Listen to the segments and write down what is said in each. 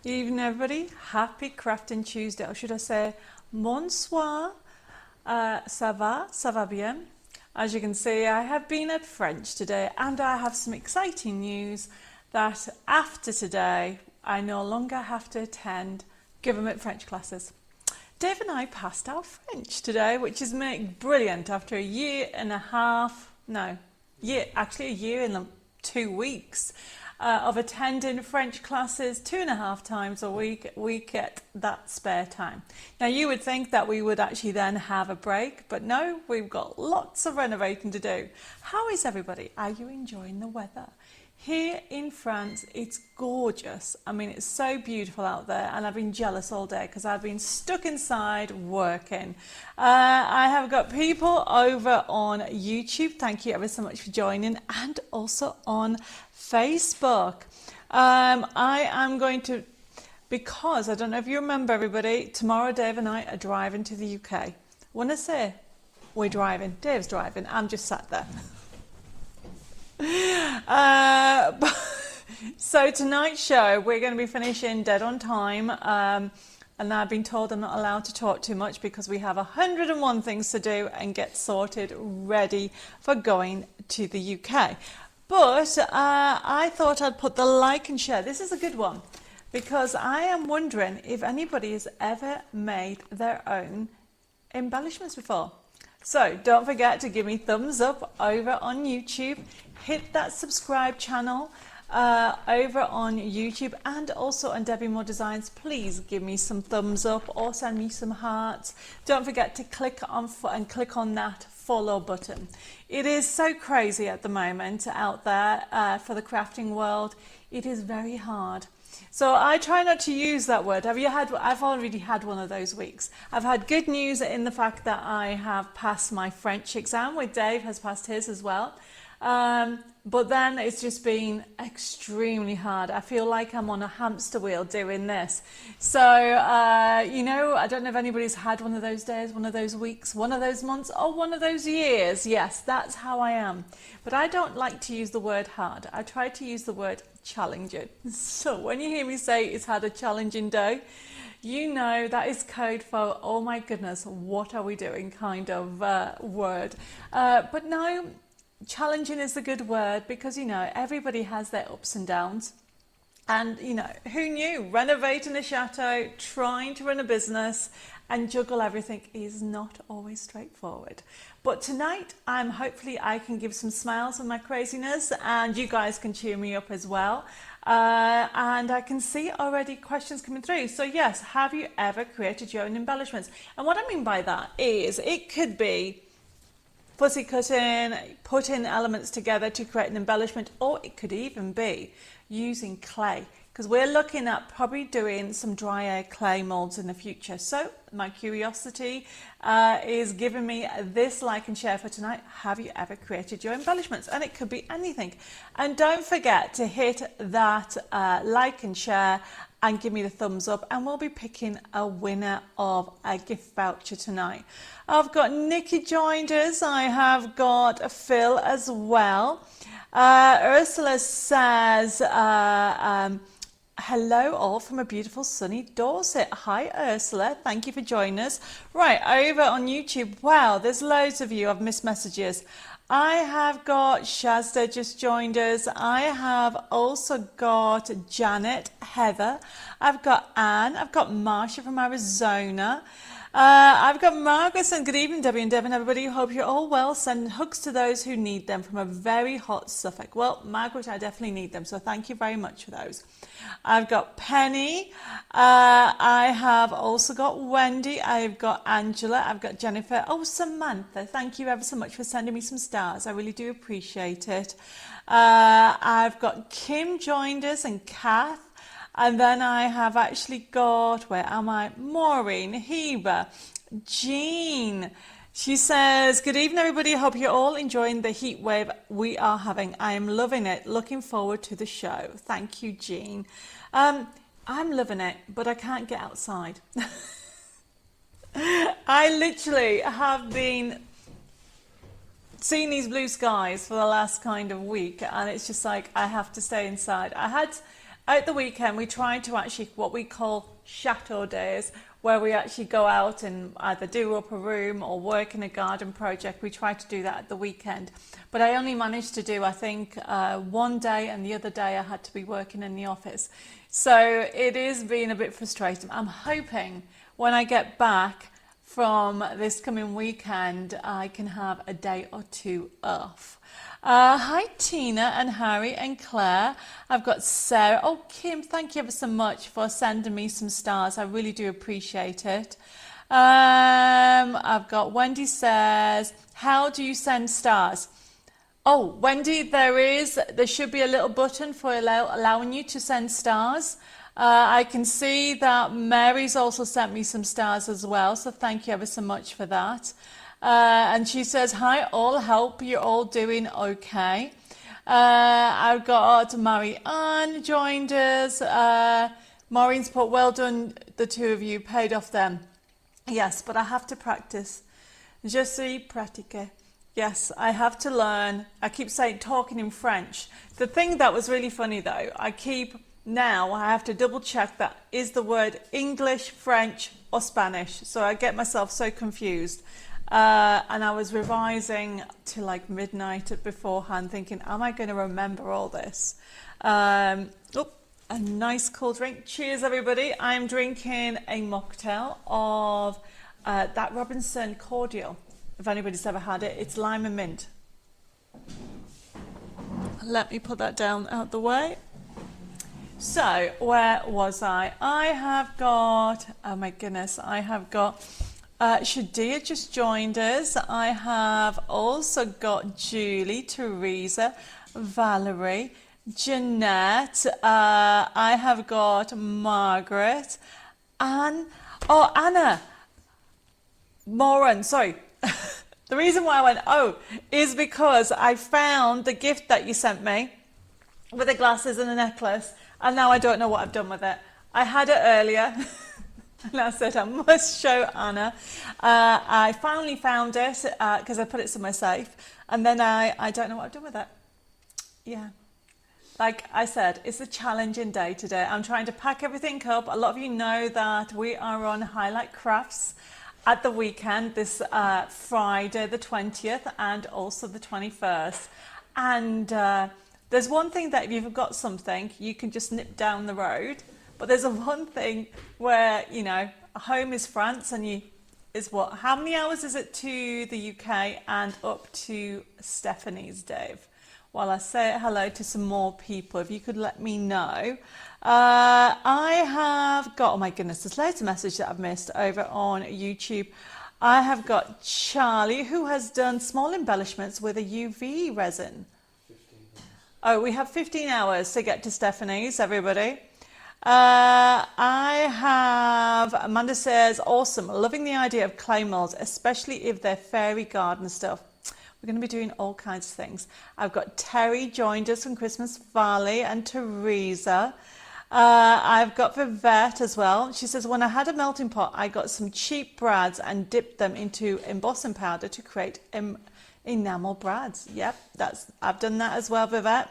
Evening, everybody. Happy Crafting Tuesday, or should I say, bonsoir. Ça va bien? As you can see, I have been at French today, and I have some exciting news that after today, I no longer have to attend government French classes. Dave and I passed our French today, which is brilliant after a year and a half, a year and 2 weeks of attending French classes 2.5 times a week. We get that spare time. Now you would think that we would actually then have a break, but no, we've got lots of renovating to do. How is everybody? Are you enjoying the weather? Here in France, it's gorgeous. I mean, it's so beautiful out there, and I've been jealous all day because I've been stuck inside working. I have got people over on YouTube. Thank you ever so much for joining, and also on Facebook. I am going to, because I don't know if you remember, everybody, tomorrow Dave and I are driving to the UK. When I say we're driving, Dave's driving, I'm just sat there. So tonight's show, we're going to be finishing dead on time, and I've been told I'm not allowed to talk too much because we have 101 things to do and get sorted ready for going to the UK. But I thought I'd put the like and share. This is a good one because I am wondering if anybody has ever made their own embellishments before. So don't forget to give me thumbs up over on YouTube. Hit that subscribe channel over on YouTube, and also on Debbie Moore Designs. Please give me some thumbs up or send me some hearts. Don't forget to click on that follow button. It is so crazy at the moment out there for the crafting world. It is very hard. So I try not to use that word. I've already had one of those weeks. I've had good news in the fact that I have passed my French exam, with Dave has passed his as well. But then it's just been extremely hard. I feel like I'm on a hamster wheel doing this. So, I don't know if anybody's had one of those days, one of those weeks, one of those months, or one of those years. Yes, that's how I am. But I don't like to use the word hard. I try to use the word challenging. So when you hear me say it's had a challenging day, you know that is code for, oh my goodness, what are we doing kind of word. But no, challenging is a good word because, everybody has their ups and downs. And, who knew? Renovating a chateau, trying to run a business and juggle everything is not always straightforward. But tonight, hopefully I can give some smiles on my craziness, and you guys can cheer me up as well. And I can see already questions coming through. So yes, have you ever created your own embellishments? And what I mean by that is it could be fussy cutting, putting elements together to create an embellishment, or it could even be using clay, because we're looking at probably doing some dry air clay molds in the future. So my curiosity is giving me this like and share for tonight. Have you ever created your embellishments? And it could be anything. And don't forget to hit that like and share and give me the thumbs up, and we'll be picking a winner of a gift voucher tonight. I've got Nikki joined us. I have got Phil as well. Ursula says, hello all from a beautiful sunny Dorset. Hi Ursula, thank you for joining us. Right, over on YouTube, wow, there's loads of you. I've missed messages. I have got Shazda just joined us. I have also got Janet, Heather. I've got Anne. I've got Marsha from Arizona. I've got Margaret saying, good evening, Debbie and Devon, everybody. Hope you're all well. Send hugs to those who need them from a very hot Suffolk. Well, Margaret, I definitely need them, so thank you very much for those. I've got Penny. I have also got Wendy. I've got Angela. I've got Jennifer. Oh, Samantha, thank you ever so much for sending me some stars. I really do appreciate it. I've got Kim joined us, and Kath. And then I have actually got, where am I? Maureen, Heber, Jean. She says, good evening, everybody. Hope you're all enjoying the heat wave we are having. I am loving it. Looking forward to the show. Thank you, Jean. I'm loving it, but I can't get outside. I literally have been seeing these blue skies for the last kind of week, and it's just like I have to stay inside. At the weekend, we try to actually what we call chateau days, where we actually go out and either do up a room or work in a garden project. We try to do that at the weekend. But I only managed to do, I think, one day, and the other day I had to be working in the office. So it is being a bit frustrating. I'm hoping when I get back from this coming weekend, I can have a day or two off. Hi Tina and Harry and Claire. I've got Sarah. Oh Kim, thank you ever so much for sending me some stars. I really do appreciate it. I've got Wendy says, how do you send stars? Oh Wendy, there should be a little button for allowing you to send stars. I can see that Mary's also sent me some stars as well, so thank you ever so much for that. And she says, hi all, hope you're all doing okay. I've got Mary-Ann joined us. Maureen's put, well done, the two of you, paid off them. Yes, but I have to practice. Je suis pratique. Yes, I have to learn. I keep saying talking in French. The thing that was really funny though, now I have to double check that is the word English, French or Spanish. So I get myself so confused. And I was revising to like midnight beforehand thinking, am I going to remember all this? A nice cool drink. Cheers everybody. I'm drinking a mocktail of that Robinson cordial. If anybody's ever had it, it's lime and mint. Let me put that down out the way. So, where was I? I have got, oh my goodness, Shadia just joined us. I have also got Julie, Teresa, Valerie, Jeanette. I have got Margaret, Anna Moran, sorry. The reason why I went, is because I found the gift that you sent me with the glasses and the necklace. And now I don't know what I've done with it. I had it earlier, and I said I must show Anna. I finally found it because I put it somewhere safe, and then I don't know what I've done with it. Yeah, like I said, it's a challenging day today. I'm trying to pack everything up. A lot of you know that we are on Highlight Crafts at the weekend, this Friday the 20th and also the 21st. And there's one thing that if you've got something, you can just nip down the road. But there's one thing where, you know, home is France and how many hours is it to the UK and up to Stephanie's, Dave? While I say hello to some more people, if you could let me know. I have got, oh my goodness, there's loads of messages that I've missed over on YouTube. I have got Charlie, who has done small embellishments with a UV resin. Oh, we have 15 hours to get to Stephanie's, everybody. I have, Amanda says, awesome, loving the idea of clay molds, especially if they're fairy garden stuff. We're going to be doing all kinds of things. I've got Terry joined us from Christmas Valley and Teresa. I've got Vivette as well. She says, when I had a melting pot, I got some cheap brads and dipped them into embossing powder to create enamel brads. Yep, I've done that as well, Vivette.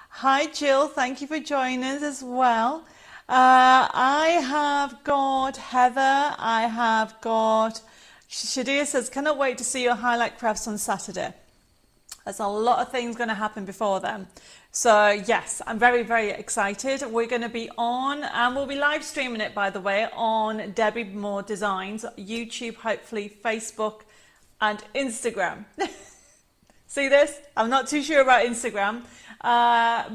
Hi Jill, thank you for joining us as well. I have got Heather. I have got Shadia says, cannot wait to see your Highlight Crafts on Saturday. There's a lot of things going to happen before then. So yes, I'm very, very excited. We're going to be on, and we'll be live streaming it, by the way, on Debbie Moore Designs, YouTube, hopefully, Facebook and Instagram. See this? I'm not too sure about Instagram,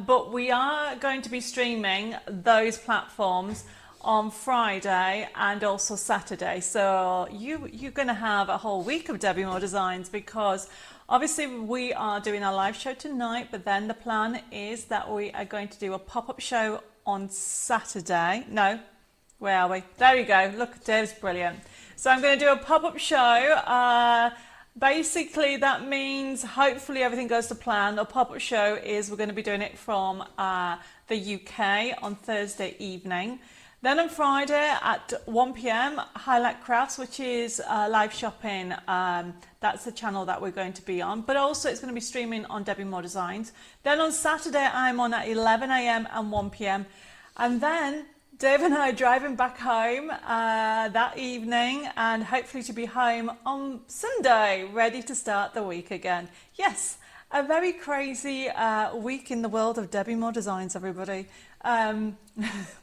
but we are going to be streaming those platforms on Friday and also Saturday. So you're going to have a whole week of Debbie Moore Designs, because obviously we are doing our live show tonight, but then the plan is that we are going to do a pop-up show on Saturday. No, where are we? There we go. Look, Dave's brilliant. So I'm going to do a pop-up show. Basically, that means hopefully everything goes to plan. A pop-up show is we're going to be doing it from the UK on Thursday evening. Then on Friday at 1 p.m, Highlight Crafts, which is live shopping. That's the channel that we're going to be on. But also it's going to be streaming on Debbie Moore Designs. Then on Saturday, I'm on at 11 a.m. and 1 p.m. And then Dave and I are driving back home that evening, and hopefully to be home on Sunday, ready to start the week again. Yes, a very crazy week in the world of Debbie Moore Designs, everybody,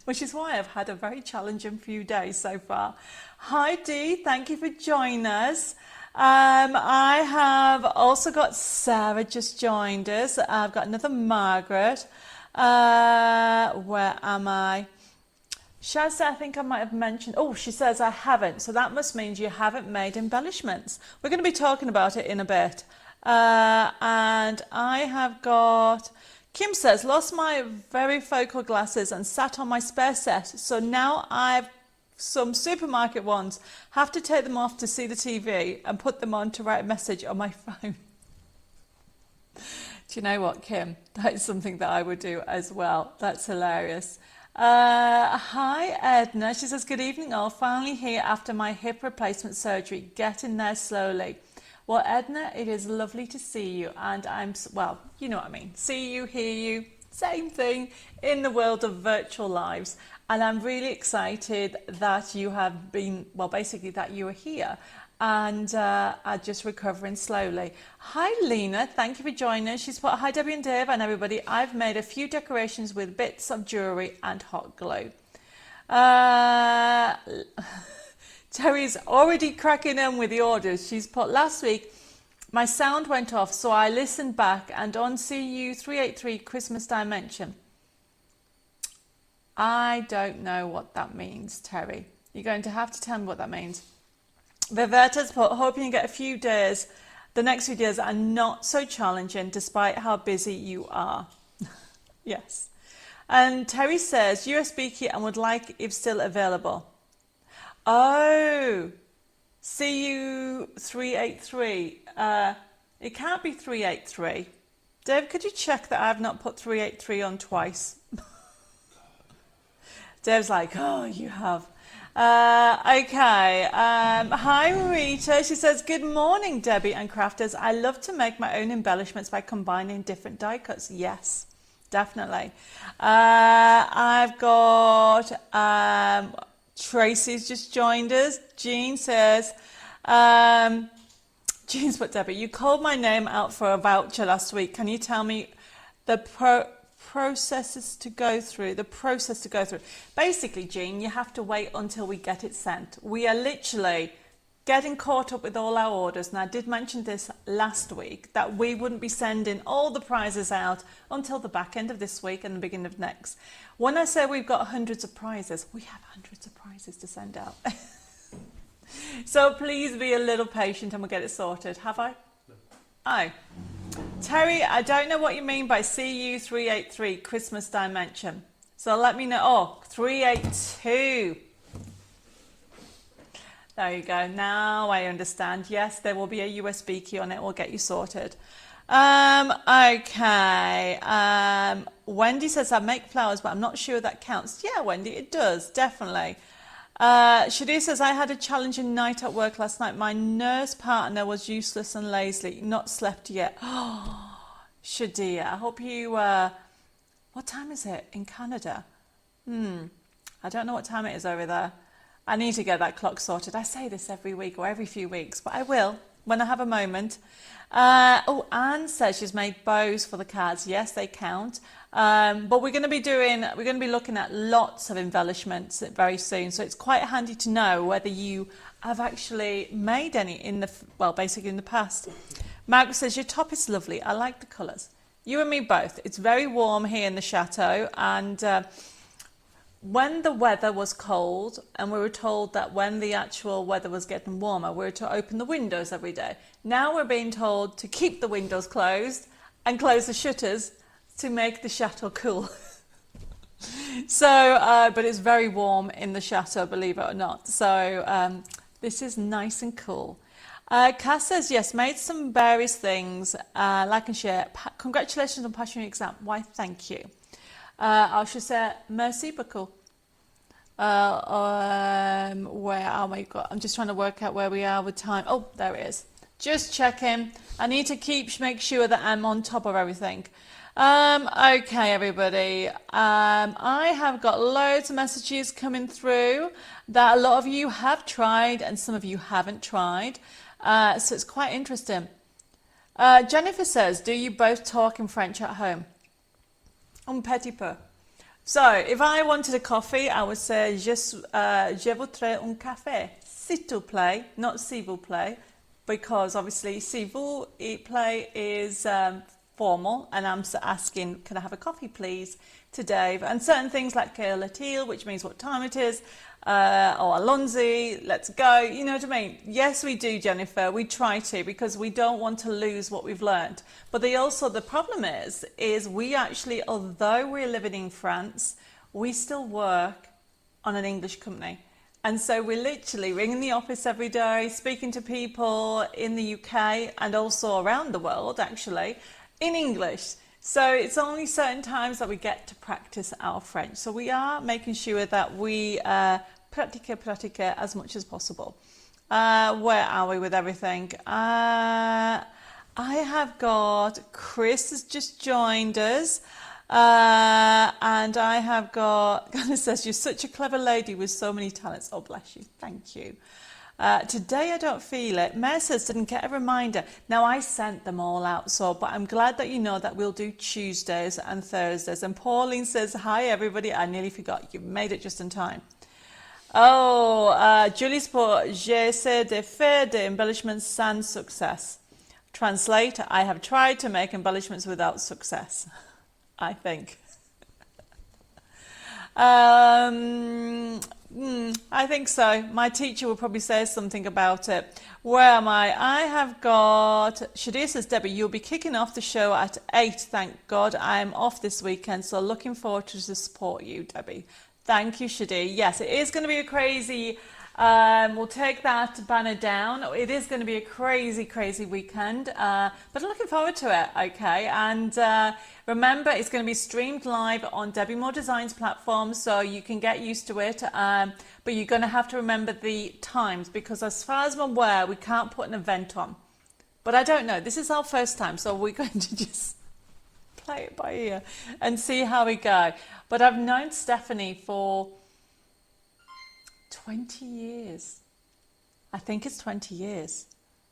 which is why I've had a very challenging few days so far. Hi Dee, thank you for joining us. I have also got Sarah just joined us. I've got another Margaret. Where am I? Shazza, I think I might have mentioned. Oh, she says I haven't. So that must mean you haven't made embellishments. We're going to be talking about it in a bit. And I have got. Kim says, lost my varifocal glasses and sat on my spare set. So now I've some supermarket ones. Have to take them off to see the TV and put them on to write a message on my phone. Do you know what, Kim? That is something that I would do as well. That's hilarious. Hi, Edna. She says, good evening all. Finally here after my hip replacement surgery. Getting there slowly. Well, Edna, it is lovely to see you. And well, you know what I mean. See you, hear you. Same thing in the world of virtual lives. And I'm really excited that you have been, well, basically that you are here and are just recovering slowly. Hi, Lena. Thank you for joining us. She's put, hi, Debbie and Dave and everybody. I've made a few decorations with bits of jewellery and hot glue. Terry's already cracking in with the orders. She's put, last week, my sound went off, so I listened back and on CU383 Christmas Dimension. I don't know what that means, Terry. You're going to have to tell me what that means. Viverta's put, hoping you get a few days. The next few days are not so challenging despite how busy you are. Yes. And Terry says, USB key and would like if still available. Oh, CU383. It can't be 383. Dave, could you check that I have not put 383 on twice? Dave's like, oh, you have. Okay. Hi, Rita. She says, good morning, Debbie and crafters. I love to make my own embellishments by combining different die cuts. Yes, definitely. I've got Tracy's just joined us. Jean says, Jean's put, Debbie, you called my name out for a voucher last week. Can you tell me the process to go through? Basically, Jean, you have to wait until we get it sent. We are literally getting caught up with all our orders, and I did mention this last week that we wouldn't be sending all the prizes out until the back end of this week and the beginning of next. When I say we've got hundreds of prizes, we have hundreds of prizes to send out. So please be a little patient and we'll get it sorted. Have I? No. Oh. Terry, I don't know what you mean by CU383 Christmas Dimension. So let me know. Oh, 382. There you go. Now I understand. Yes, there will be a USB key on it. We'll get you sorted. Okay. Wendy says I make flowers, but I'm not sure that counts. Yeah, Wendy, it does. Definitely. Shadir says, I had a challenging night at work last night. My nurse partner was useless and lazy. Not slept yet. Oh, Shadir, I hope you... what time is it in Canada? I don't know what time it is over there. I need to get that clock sorted. I say this every week or every few weeks, but I will when I have a moment. Oh, Anne says she's made bows for the cards. Yes, they count. But we're going to be looking at lots of embellishments very soon. So it's quite handy to know whether you have actually made any basically in the past. Margaret says, your top is lovely. I like the colours. You and me both. It's very warm here in the chateau. And when the weather was cold and we were told that when the actual weather was getting warmer, we were to open the windows every day. Now we're being told to keep the windows closed and close the shutters to make the chateau cool. So, but it's very warm in the chateau, believe it or not. So this is nice and cool. Cass says, yes, made some various things, like and share. Congratulations on passing your exam. Why, thank you. I should say, merci beaucoup. Where are we? I'm just trying to work out where we are with time. Oh, there it is. Just checking. I need to make sure that I'm on top of everything. Okay, everybody. I have got loads of messages coming through that a lot of you have tried and some of you haven't tried. So it's quite interesting. Jennifer says, do you both talk in French at home? Un petit peu. So if I wanted a coffee, I would say, je voudrais un café. S'il te plaît, not s'il vous plaît. Because obviously, s'il vous plaît is formal, and I'm asking, can I have a coffee, please, to Dave? And certain things like que latil, which means what time it is, or allons-y, let's go. You know what I mean? Yes, we do, Jennifer. We try to, because we don't want to lose what we've learned. But the problem is we actually, although we're living in France, we still work on an English company. And so we're literally ringing the office every day, speaking to people in the UK and also around the world, actually, in English. So it's only certain times that we get to practice our French. So we are making sure that we pratique as much as possible. Where are we with everything? I have got Chris has just joined us. And I have got, God says, you're such a clever lady with so many talents. Oh, bless you. Thank you. Today I don't feel it. Mare says, didn't get a reminder. Now I sent them all out, but I'm glad that you know that we'll do Tuesdays and Thursdays. And Pauline says, hi everybody. I nearly forgot. You made it just in time. Oh, Julie's put, j'essaie de faire des embellishments sans success. Translate, I have tried to make embellishments without success. I think. I think so. My teacher will probably say something about it. Where am I? I have got... Shadir says, Debbie, you'll be kicking off the show at 8. Thank God I'm off this weekend, so looking forward to support you, Debbie. Thank you, Shadir. Yes, it is going to be a crazy... we'll take that banner down. It is going to be a crazy, crazy weekend, but I'm looking forward to it, okay? And remember, it's going to be streamed live on Debbie Moore Designs platform, so you can get used to it, but you're going to have to remember the times, because as far as I'm aware, we can't put an event on. But I don't know. This is our first time, so we're going to just play it by ear and see how we go. But I've known Stephanie for 20 years. I think it's 20 years.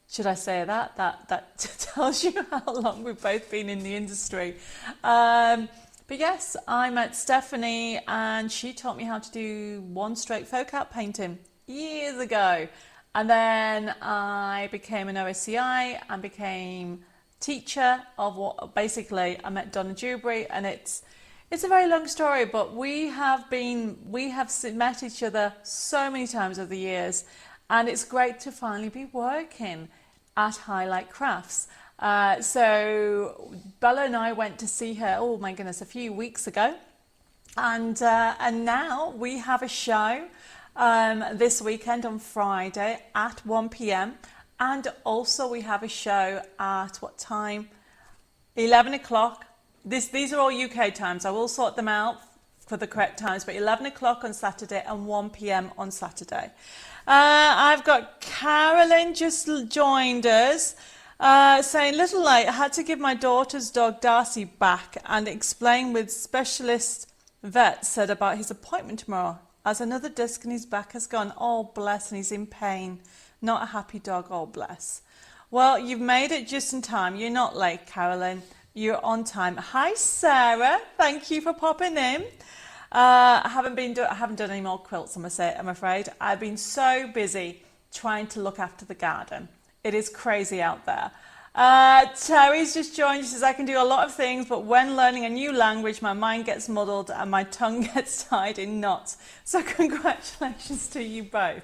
Should I say that? That tells you how long we've both been in the industry. But yes, I met Stephanie and she taught me how to do one straight folk out painting years ago. And then I became an OSCI and became teacher of what basically I met Donna Dewberry, and it's a very long story, but we have met each other so many times over the years, and it's great to finally be working at Highlight Crafts. So Bella and I went to see her, oh my goodness, a few weeks ago, and now we have a show this weekend on Friday at 1 p.m. and also we have a show at what time? 11 o'clock. These are all UK times. I will sort them out for the correct times, but 11 o'clock on Saturday and 1 p.m. on Saturday. I've got Carolyn just joined us, saying, little late, I had to give my daughter's dog Darcy back and explain with specialist vet said about his appointment tomorrow, as another disc in his back has gone. Oh, bless, and he's in pain. Not a happy dog, oh, bless. Well, you've made it just in time. You're not late, Carolyn. You're on time. Hi, Sarah. Thank you for popping in. I haven't done any more quilts, I'm afraid. I've been so busy trying to look after the garden. It is crazy out there. Terry's just joined. She says, I can do a lot of things, but when learning a new language, my mind gets muddled and my tongue gets tied in knots. So congratulations to you both.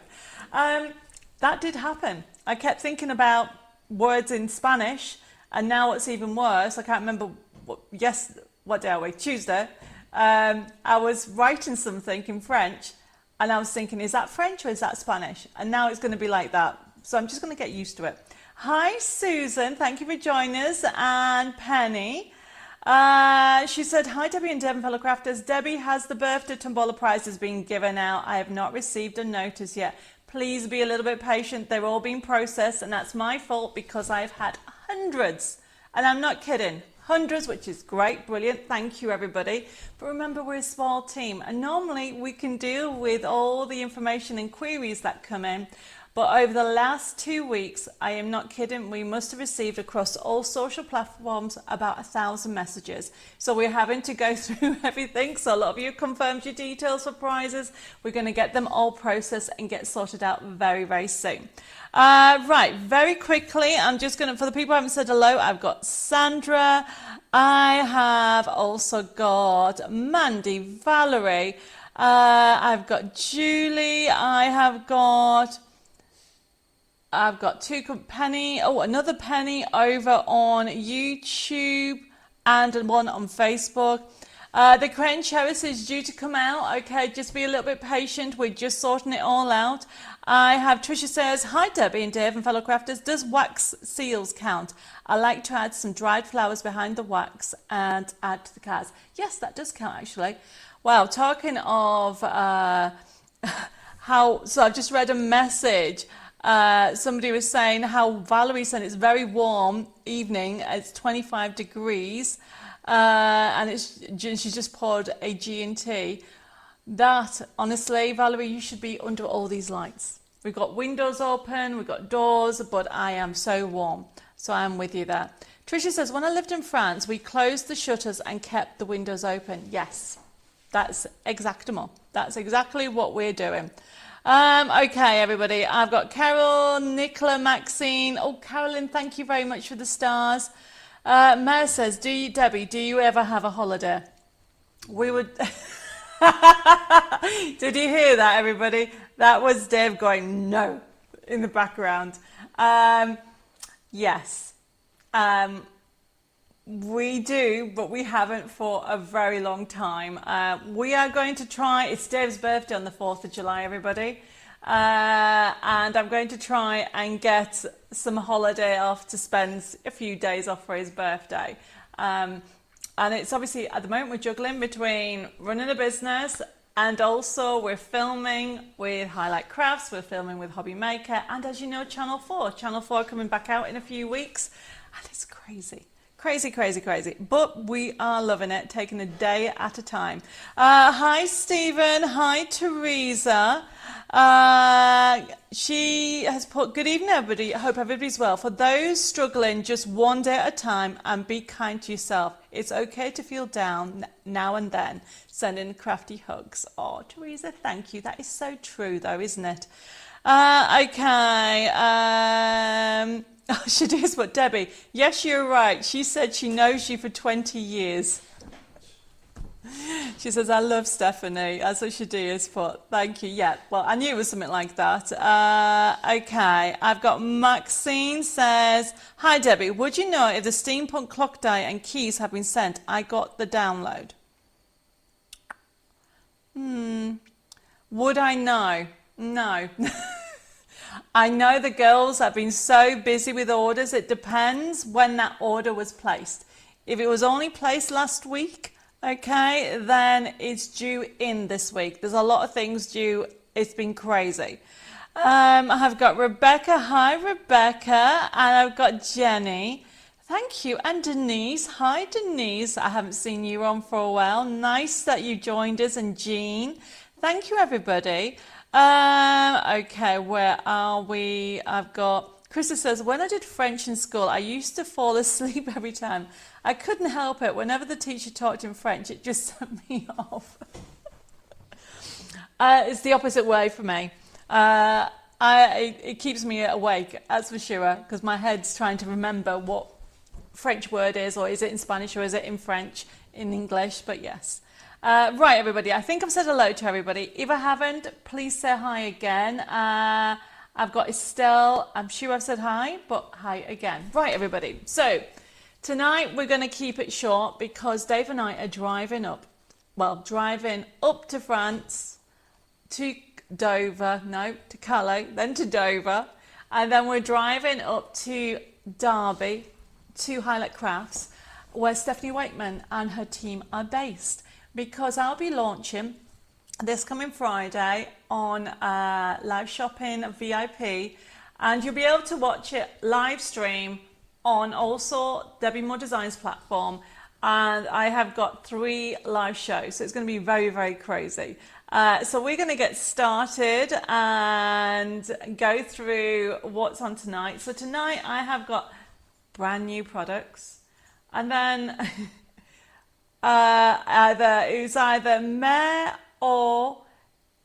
That did happen. I kept thinking about words in Spanish, and now what's even worse, I can't remember what day are we? Tuesday. I was writing something in French and I was thinking, is that French or is that Spanish? And now it's going to be like that. So I'm just going to get used to it. Hi, Susan. Thank you for joining us. And Penny. She said, hi, Debbie and Devon fellow crafters. Debbie, has the birthday tombola prizes been given out? I have not received a notice yet. Please be a little bit patient. They're all being processed, and that's my fault because I've had hundreds, and I'm not kidding, hundreds, which is great, brilliant. Thank you, everybody. But remember, we're a small team, and normally we can deal with all the information and queries that come in. But over the last 2 weeks, I am not kidding, we must have received across all social platforms about 1,000 messages. So we're having to go through everything. So a lot of you confirmed your details for prizes. We're going to get them all processed and get sorted out very, very soon. Right, very quickly, I'm just going to, for the people who haven't said hello, I've got Sandra. I have also got Mandy, Valerie. I've got Julie. I've got Penny, another Penny over on YouTube and one on Facebook. The Crane Cherries is due to come out. Okay, just be a little bit patient. We're just sorting it all out. I have Trisha says, hi Debbie and Dave and fellow crafters. Does wax seals count? I like to add some dried flowers behind the wax and add to the cards. Yes, that does count actually. Wow, talking of so I've just read a message. Somebody was saying how Valerie said it's very warm evening, it's 25 degrees, and she just poured a G&T. That, honestly, Valerie, you should be under all these lights. We've got windows open, we've got doors, but I am so warm. So I'm with you there. Tricia says, when I lived in France, we closed the shutters and kept the windows open. Yes, that's exactamo. That's exactly what we're doing. Okay, everybody, I've got Carol, Nicola, Maxine. Oh, Carolyn, thank you very much for the stars. Mare says, Debbie, do you ever have a holiday? We would... Did you hear that, everybody? That was Dave going, no, in the background. Yes, we do, but we haven't for a very long time. We are going to try, it's Dave's birthday on the 4th of July, everybody. And I'm going to try and get some holiday off to spend a few days off for his birthday. And it's obviously, at the moment, we're juggling between running a business and also we're filming with Highlight Crafts, we're filming with Hobby Maker, and as you know, Channel 4. Channel 4 coming back out in a few weeks, and it's crazy. Crazy, crazy, crazy. But we are loving it, taking a day at a time. Hi, Stephen. Hi, Teresa. She has put, good evening, everybody. I hope everybody's well. For those struggling, just one day at a time and be kind to yourself. It's okay to feel down now and then. Sending crafty hugs. Oh, Teresa, thank you. That is so true, though, isn't it? Okay. She does, but Debbie, yes, you're right. She said she knows you for 20 years. She says, I love Stephanie. That's what she does, but thank you. Yeah, well, I knew it was something like that. Okay, I've got Maxine says, hi, Debbie. Would you know if the steampunk clock die and keys have been sent? I got the download. Would I know? No. I know the girls have been so busy with orders. It depends when that order was placed. If it was only placed last week, okay, then it's due in this week. There's a lot of things due. It's been crazy. I have got Rebecca. Hi, Rebecca. And I've got Jenny. Thank you. And Denise. Hi, Denise. I haven't seen you on for a while. Nice that you joined us. And Jean. Thank you, everybody. Okay, where are we? I've got, Krista says, when I did French in school, I used to fall asleep every time. I couldn't help it. Whenever the teacher talked in French, it just set me off. It's the opposite way for me. It keeps me awake, that's for sure, because my head's trying to remember what French word is, or is it in Spanish, or is it in French, in English, but yes. Right, everybody, I think I've said hello to everybody. If I haven't, please say hi again. I've got Estelle. I'm sure I've said hi, but hi again. Right, everybody. So tonight we're going to keep it short because Dave and I are driving up to France, to Dover, no, to Calais, then to Dover, and then we're driving up to Derby, to Highlight Crafts, where Stephanie Wakeman and her team are based. Because I'll be launching this coming Friday on Live Shopping VIP, and you'll be able to watch it live stream on also Debbie Moore Designs platform. And I have got 3 live shows, so it's going to be very, very crazy. So we're going to get started and go through what's on tonight. So tonight I have got brand new products, and then it's either Mare or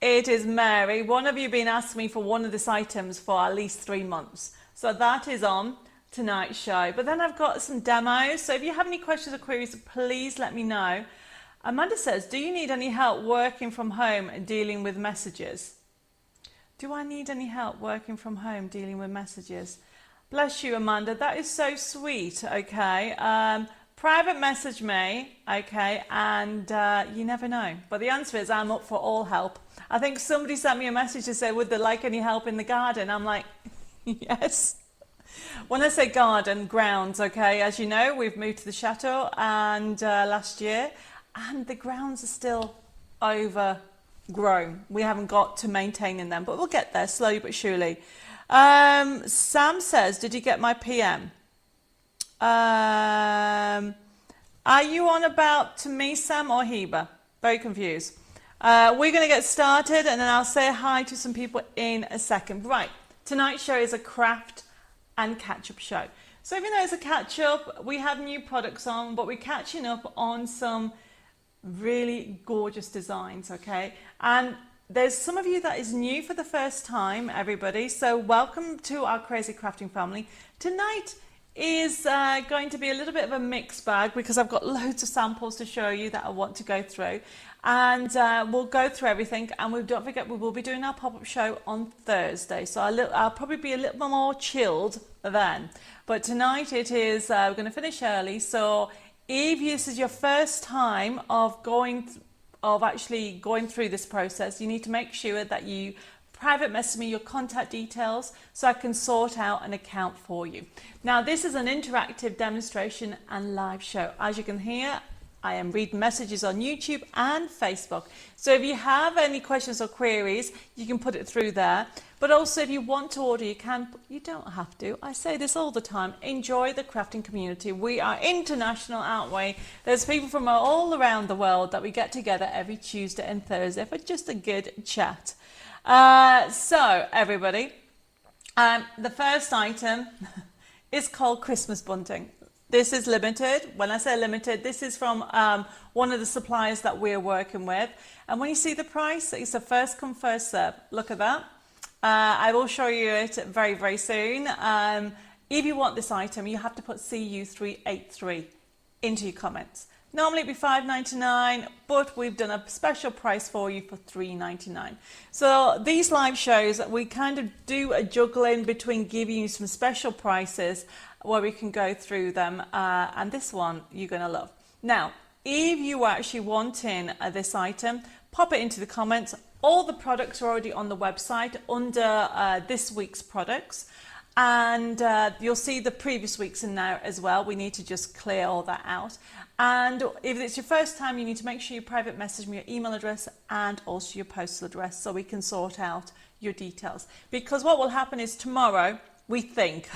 it is Mary. One of you been asking me for one of these items for at least 3 months, so that is on tonight's show. But then I've got some demos, so if you have any questions or queries, please let me know. Amanda says, do you need any help working from home and dealing with messages? Do I need any help working from home dealing with messages? Bless you, Amanda, that is so sweet. Okay, private message me, okay, and you never know. But the answer is I'm up for all help. I think somebody sent me a message to say, would they like any help in the garden? I'm like, yes. When I say garden, grounds, okay, as you know, we've moved to the chateau and last year, and the grounds are still overgrown. We haven't got to maintaining them, but we'll get there slowly but surely. Sam says, did you get my PM? Are you on about to me, Sam, or Heba? Very confused. We're going to get started, and then I'll say hi to some people in a second. Right, tonight's show is a craft and catch-up show. So even though it's a catch-up, we have new products on, but we're catching up on some really gorgeous designs, okay? And there's some of you that is new for the first time, everybody, so welcome to our crazy crafting family. Tonight is going to be a little bit of a mixed bag because I've got loads of samples to show you that I want to go through, and we'll go through everything. And don't forget, we will be doing our pop-up show on Thursday, so I'll probably be a little bit more chilled then. But tonight it is we're going to finish early, so if this is your first time of actually going through this process, you need to make sure that you private message me your contact details so I can sort out an account for you. Now, this is an interactive demonstration and live show. As you can hear, I am reading messages on YouTube and Facebook. So if you have any questions or queries, you can put it through there. But also if you want to order, you can. You don't have to. I say this all the time. Enjoy the crafting community. We are international, aren't we? There's people from all around the world that we get together every Tuesday and Thursday for just a good chat. So everybody, the first item is called Christmas bunting. This is limited. When I say limited, this is from one of the suppliers that we're working with. And when you see the price, it's a first come, first serve. Look at that. I will show you it very, very soon. If you want this item, you have to put CU383 into your comments. Normally it'd be $5.99, but we've done a special price for you for $3.99. So these live shows, we kind of do a juggling between giving you some special prices where we can go through them, and this one you're going to love. Now, if you are actually wanting this item, pop it into the comments. All the products are already on the website under this week's products, and you'll see the previous weeks in there as well. We need to just clear all that out. And if it's your first time, you need to make sure you private message me your email address and also your postal address so we can sort out your details. Because what will happen is tomorrow, we think,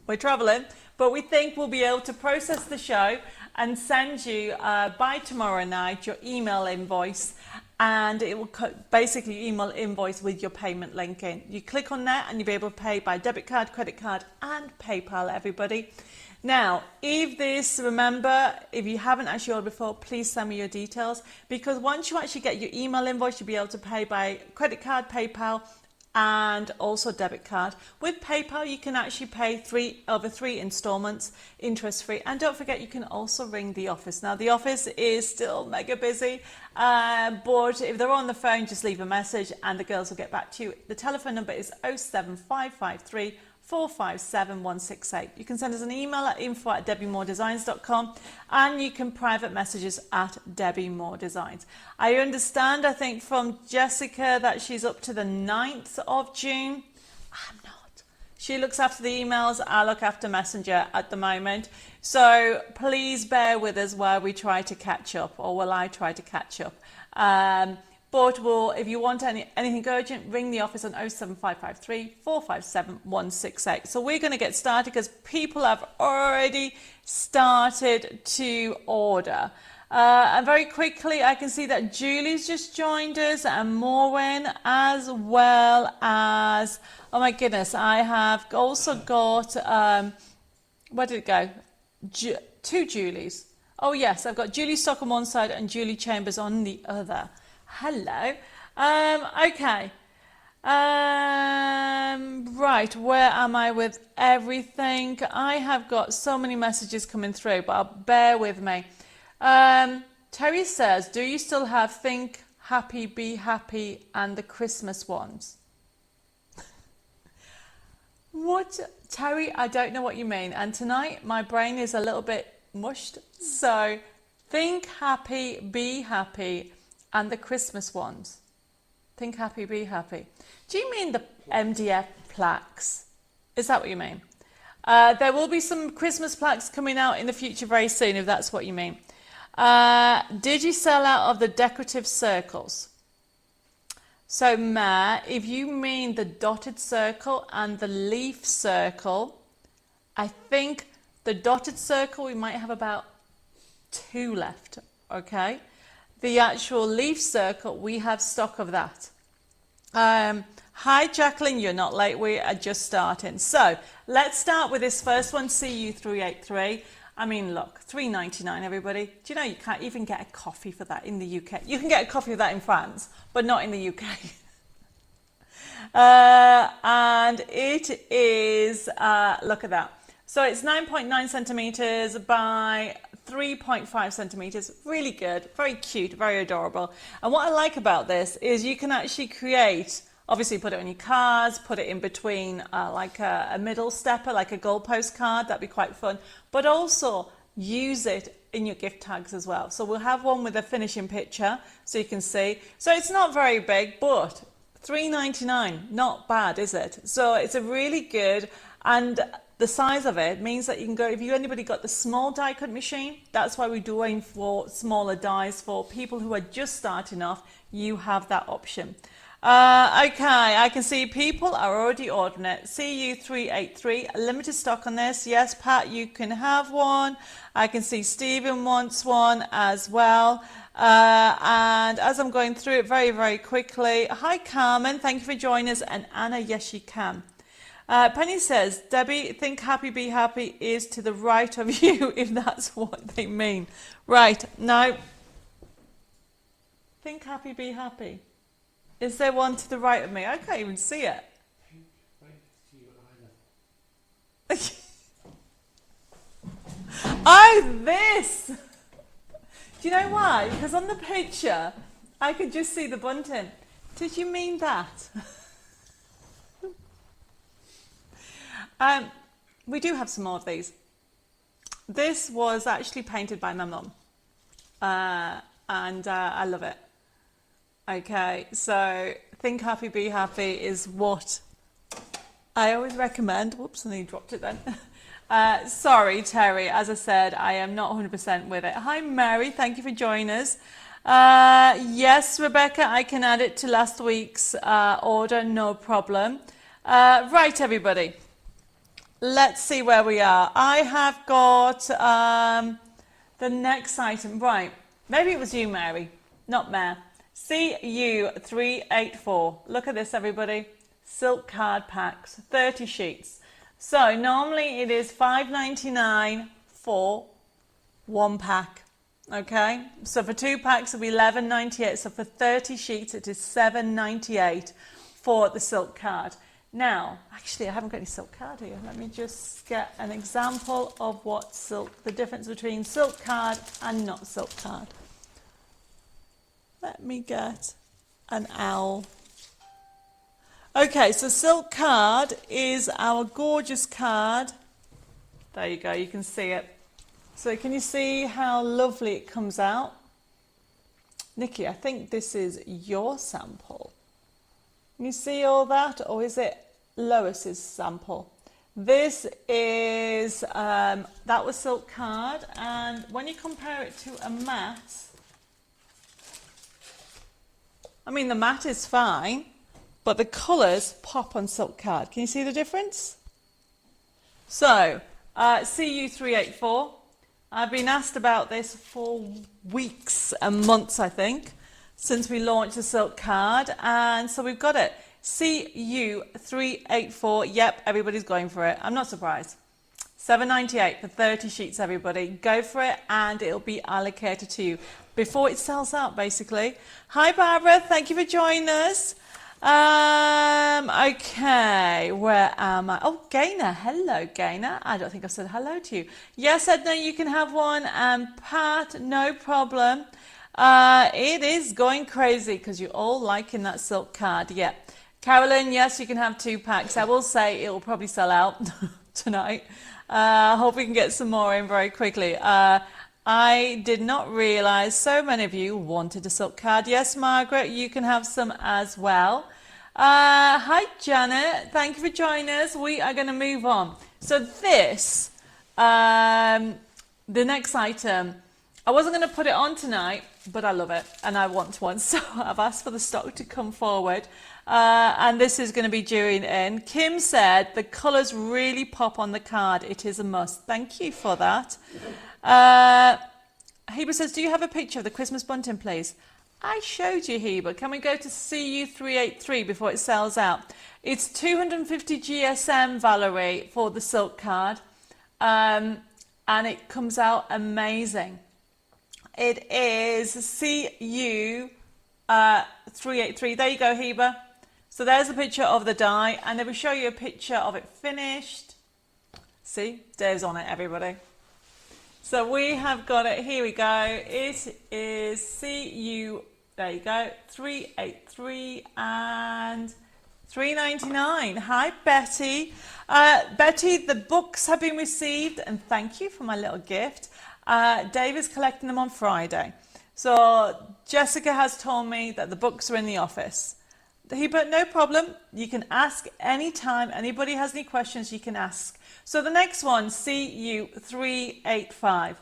we're traveling, but we think we'll be able to process the show and send you by tomorrow night your email invoice, and it will basically email invoice with your payment link in. You click on that and you'll be able to pay by debit card, credit card and PayPal, everybody. Now, remember, if you haven't actually ordered before, please send me your details, because once you actually get your email invoice, you'll be able to pay by credit card, PayPal, and also debit card. With PayPal, you can actually pay over 3 installments, interest-free. And don't forget, you can also ring the office. Now, the office is still mega busy, but if they're on the phone, just leave a message and the girls will get back to you. The telephone number is 07553 457 168. You can send us an email at info@debbiemoredesigns.com, and you can private messages at Debbie Moore Designs. I understand, I think from Jessica, that she's up to the 9th of June. I'm not. She looks after the emails, I look after Messenger at the moment. So please bear with us while we try to catch up, or while I try to catch up. But if you want anything urgent, ring the office on 07553 457 168. So we're going to get started because people have already started to order. And very quickly, I can see that Julie's just joined us and Maureen, as well as, oh my goodness, I have also got, where did it go? Two Julies. Oh yes, I've got Julie Stock on one side and Julie Chambers on the other. Hello. Okay. Right, where am I with everything? I have got so many messages coming through, but bear with me. Terry says, do you still have Think Happy, Be Happy and the Christmas ones? What? Terry, I don't know what you mean. And tonight my brain is a little bit mushed. So Think Happy, Be Happy and the Christmas ones. Think Happy, Be Happy. Do you mean the MDF plaques? Is that what you mean? There will be some Christmas plaques coming out in the future very soon, if that's what you mean. Did you sell out of the decorative circles? So, Ma, if you mean the dotted circle and the leaf circle, I think the dotted circle, we might have about 2 left, okay? The actual leaf circle, we have stock of that. Hi, Jacqueline, you're not late, we are just starting. So, let's start with this first one, CU383. I mean, look, $3.99, everybody. Do you know you can't even get a coffee for that in the UK? You can get a coffee for that in France, but not in the UK. And it is, look at that. So it's 9.9 centimeters by 3.5 centimeters. Really good, very cute, very adorable. And what I like about this is you can actually create, obviously put it on your cards, put it in between like a middle stepper, like a goalpost card, that'd be quite fun. But also use it in your gift tags as well. So we'll have one with a finishing picture so you can see. So it's not very big, but $3.99, not bad, is it? So it's a really good, and the size of it means that you can go, if anybody got the small die cut machine, that's why we're doing for smaller dies. For people who are just starting off, you have that option. Okay, I can see people are already ordering it. CU383, limited stock on this. Yes, Pat, you can have one. I can see Stephen wants one as well. And as I'm going through it very, very quickly. Hi, Carmen. Thank you for joining us. And Anna, yes, you can. Penny says, Debbie, Think Happy, Be Happy is to the right of you, if that's what they mean. Right, now, Think Happy, Be Happy. Is there one to the right of me? I can't even see it. Oh, this! Do you know why? Because on the picture, I could just see the bunting. Did you mean that? We do have some more of these. This was actually painted by my mum. And I love it. Okay, so Think Happy, Be Happy is what I always recommend. Whoops, and he dropped it then. Sorry, Terry. As I said, I am not 100% with it. Hi, Mary. Thank you for joining us. Yes, Rebecca, I can add it to last week's order. No problem. Right, everybody. Let's see where we are. I have got the next item. Right. Maybe it was you, Mary. Not Mare. CU384. Look at this, everybody. Silk card packs, 30 sheets. So normally it is $5.99 for 1 pack. Okay, so for 2 packs it'll be $11.98. So for 30 sheets it is $7.98 for the silk card. Now, actually I haven't got any silk card here. Let me just get an example of what the difference between silk card and not silk card. Let me get an owl. Okay, so silk card is our gorgeous card. There you go, you can see it. So can you see how lovely it comes out? Nikki, I think this is your sample. Can you see all that, or is it Lois's sample? This is, that was silk card, and when you compare it to a matte, I mean, the matte is fine, but the colours pop on silk card. Can you see the difference? So, CU384. I've been asked about this for weeks and months, I think, since we launched the silk card, and so we've got it. CU384. Yep, everybody's going for it. I'm not surprised. $7.98 for 30 sheets, everybody. Go for it, and it'll be allocated to you before it sells out, basically. Hi, Barbara. Thank you for joining us. Okay, where am I? Oh, Gaynor. Hello, Gaynor. I don't think I said hello to you. Yes, Edna, you can have one. And Pat, no problem. It is going crazy because you're all liking that silk card. Yeah. Carolyn, yes, you can have 2 packs. I will say it will probably sell out tonight. I hope we can get some more in very quickly. I did not realise so many of you wanted a silk card. Yes, Margaret, you can have some as well. Hi, Janet. Thank you for joining us. We are going to move on. So this, the next item, I wasn't going to put it on tonight, but I love it and I want one. So I've asked for the stock to come forward. And this is going to be due in. Kim said the colours really pop on the card. It is a must. Thank you for that. Heba says, do you have a picture of the Christmas bunting, please? I showed you, Heba. Can we go to CU383 before it sells out? It's 250 GSM, Valerie, for the silk card. And it comes out amazing. It is CU383. There you go, Heba. So there's a picture of the die, and then we show you a picture of it finished. See, days on it, everybody. So we have got it. Here we go. It is CU. There you go. 383 and $3.99. Hi, Betty. Betty, the books have been received, and thank you for my little gift. Dave is collecting them on Friday. So Jessica has told me that the books are in the office. But no problem. You can ask anytime. Anybody has any questions, you can ask. So the next one, CU385.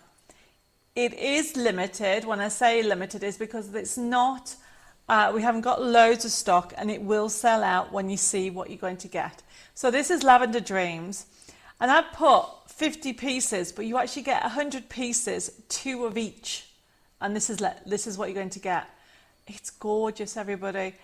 It is limited. When I say limited, is because it's not, we haven't got loads of stock, and it will sell out when you see what you're going to get. So this is Lavender Dreams, and I've put 50 pieces, but you actually get 100 pieces, 2 of each, and this is what you're going to get. It's gorgeous, everybody.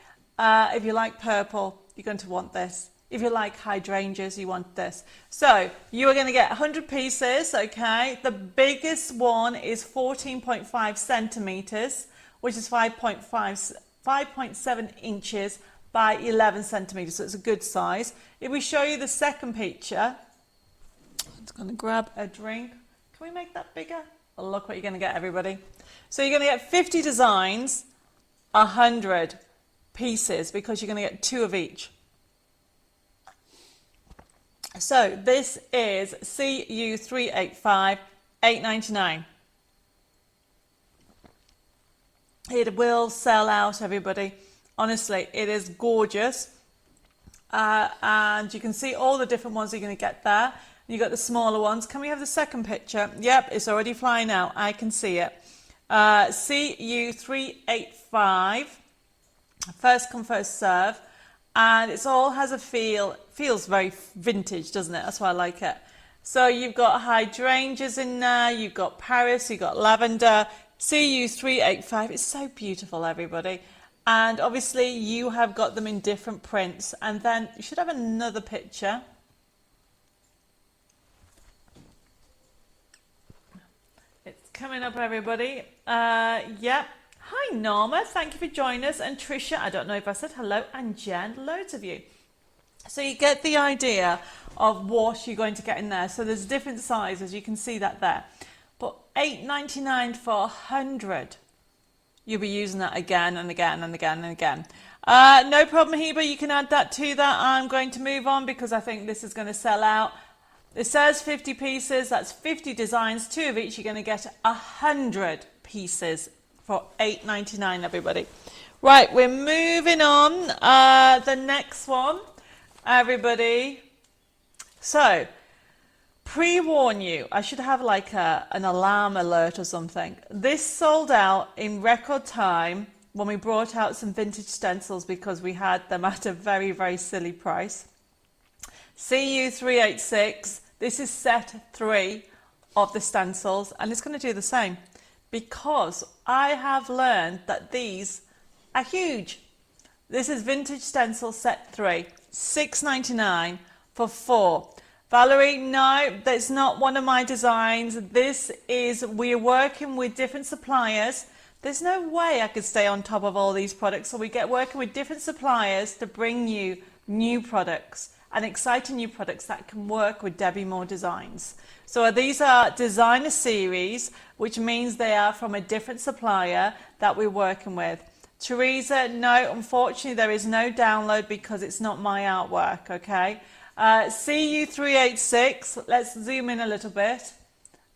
If you like purple, you're going to want this. If you like hydrangeas, you want this. So you are going to get 100 pieces, okay? The biggest one is 14.5 centimeters, which is 5.7 inches by 11 centimeters. So it's a good size. If we show you the second picture, I'm just going to grab a drink. Can we make that bigger? Oh, look what you're going to get, everybody. So you're going to get 50 designs, 100 pieces, because you're going to get 2 of each. So this is CU385, $8.99. It will sell out, everybody. Honestly, it is gorgeous. And you can see all the different ones you're going to get there. You got the smaller ones. Can we have the second picture? Yep, it's already flying out. I can see it. CU385. First come, first serve. And it all has a feels very vintage, doesn't it? That's why I like it. So you've got hydrangeas in there, you've got Paris, you've got lavender, CU385. It's so beautiful, everybody. And obviously you have got them in different prints. And then you should have another picture. It's coming up, everybody. Yep. Hi, Norma. Thank you for joining us. And Trisha, I don't know if I said hello. And Jen, loads of you. So you get the idea of what you're going to get in there. So there's different sizes. You can see that there. But $8.99 for 100. You'll be using that again and again and again and again. No problem, Heba. You can add that to that. I'm going to move on because I think this is going to sell out. It says 50 pieces. That's 50 designs. 2 of each. You're going to get 100 pieces for $8.99, everybody. Right, we're moving on. The next one, everybody. So, pre-warn you, I should have like an alarm alert or something. This sold out in record time when we brought out some vintage stencils because we had them at a very, very silly price. CU386, this is set 3 of the stencils, and it's going to do the same because I have learned that these are huge. This is vintage stencil set 3, $6.99 for 4. Valerie, no, that's not one of my designs. This is, we're working with different suppliers. There's no way I could stay on top of all these products, so we get working with different suppliers to bring you new products and exciting new products that can work with Debbie Moore Designs. So these are designer series, which means they are from a different supplier that we're working with. Teresa, no, unfortunately there is no download because it's not my artwork, okay? CU386, let's zoom in a little bit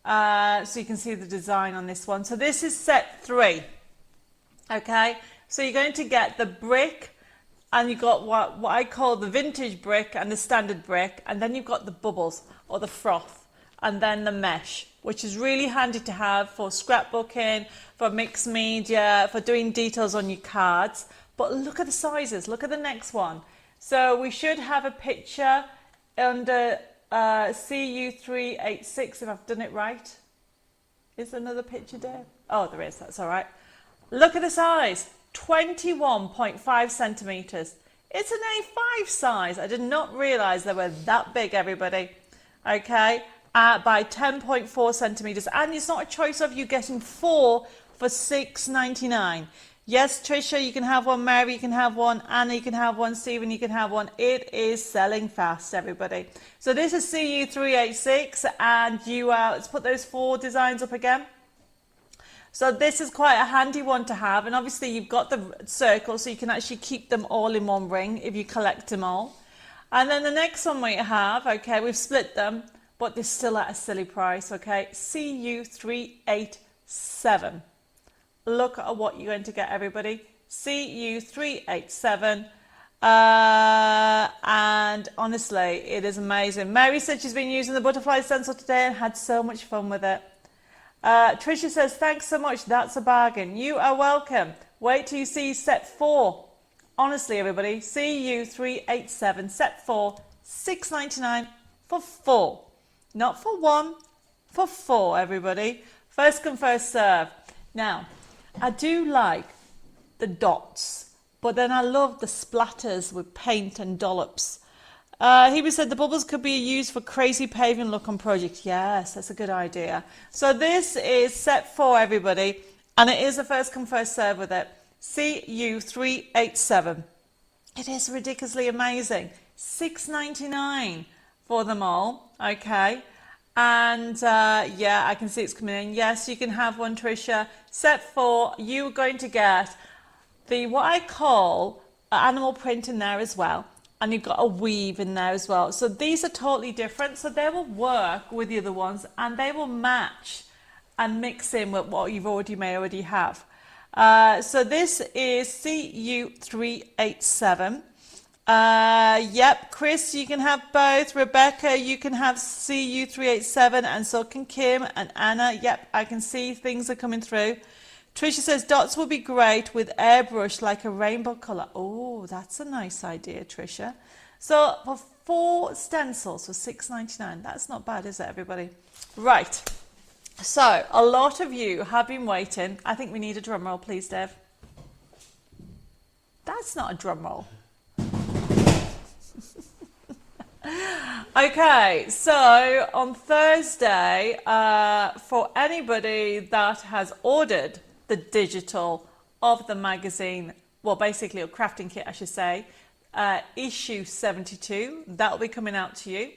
so you can see the design on this one. So this is set 3, okay? So you're going to get the brick, and you've got what I call the vintage brick and the standard brick, and then you've got the bubbles or the froth, and then the mesh, which is really handy to have for scrapbooking, for mixed media, for doing details on your cards. But look at the sizes, look at the next one. So we should have a picture under CU386, if I've done it right. Is there another picture there? Oh, there is, that's all right. Look at the size, 21.5 centimeters. It's an A5 size. I did not realize they were that big, everybody. Okay, by 10.4 centimeters. And it's not a choice of you getting 4 for $6.99. Yes, Trisha, you can have one. Mary, you can have one. Anna, you can have one. Stephen, you can have one. It is selling fast, everybody. So this is CU386, and let's put those 4 designs up again. So this is quite a handy one to have, and obviously you've got the circle, so you can actually keep them all in one ring if you collect them all. And then the next one we have, okay, we've split them, but they're still at a silly price, okay, CU387. Look at what you're going to get, everybody. CU387. And honestly, it is amazing. Mary said she's been using the butterfly stencil today and had so much fun with it. Tricia says, thanks so much. That's a bargain. You are welcome. Wait till you see set 4. Honestly, everybody, CU387, set 4, $6.99 for 4. Not for 1, for 4, everybody. First come, first serve. Now, I do like the dots, but then I love the splatters with paint and dollops. He said the bubbles could be used for crazy paving look on projects. Yes, that's a good idea. So this is set 4, everybody, and it is a first come first serve with it. CU387. It is ridiculously amazing. $6.99 for them all. Okay. And yeah, I can see it's coming in. Yes, you can have one, Tricia. Set 4, you're going to get the what I call animal print in there as well. And you've got a weave in there as well. So these are totally different. So they will work with the other ones, and they will match and mix in with what you may already have. So this is CU387. Yep, Chris, you can have both. Rebecca, you can have CU387, and so can Kim and Anna. Yep, I can see things are coming through. Tricia says dots will be great with airbrush like a rainbow colour. Oh, that's a nice idea, Tricia. So for 4 stencils for $6.99, that's not bad, is it, everybody? Right. So a lot of you have been waiting. I think we need a drum roll, please, Dev. That's not a drum roll. Okay, so on Thursday, for anybody that has ordered the digital of the magazine, well, basically a crafting kit, I should say, issue 72, that will be coming out to you.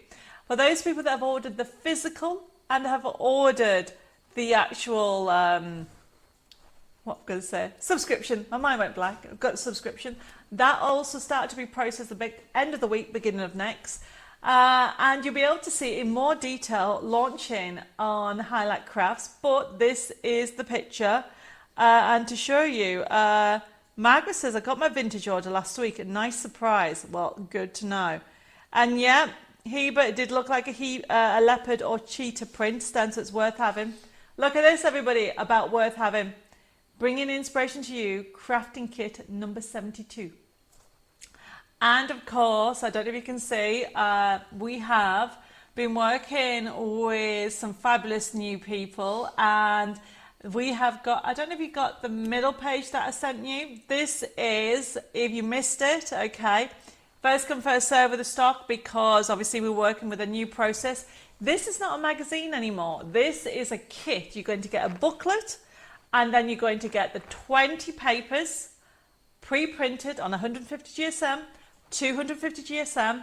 For those people that have ordered the physical and have ordered the actual, what am I going to say, subscription, my mind went blank, I've got a subscription, that also started to be processed at the end of the week, beginning of next. And you'll be able to see in more detail launching on Highlight Crafts, but this is the picture. And to show you, Margaret says, I got my vintage order last week. A nice surprise. Well, good to know. And yeah, Heber, it did look like a leopard or cheetah print stencil. It's worth having. Look at this, everybody, about worth having. bringing inspiration to you, crafting kit number 72. And of course, I don't know if you can see, we have been working with some fabulous new people, and we have got, I don't know if you got the middle page that I sent you. This is, if you missed it, okay, first come first serve with the stock, because obviously we're working with a new process. This is not a magazine anymore. This is a kit. You're going to get a booklet, and then you're going to get the 20 papers pre-printed on 150 GSM, 250 GSM.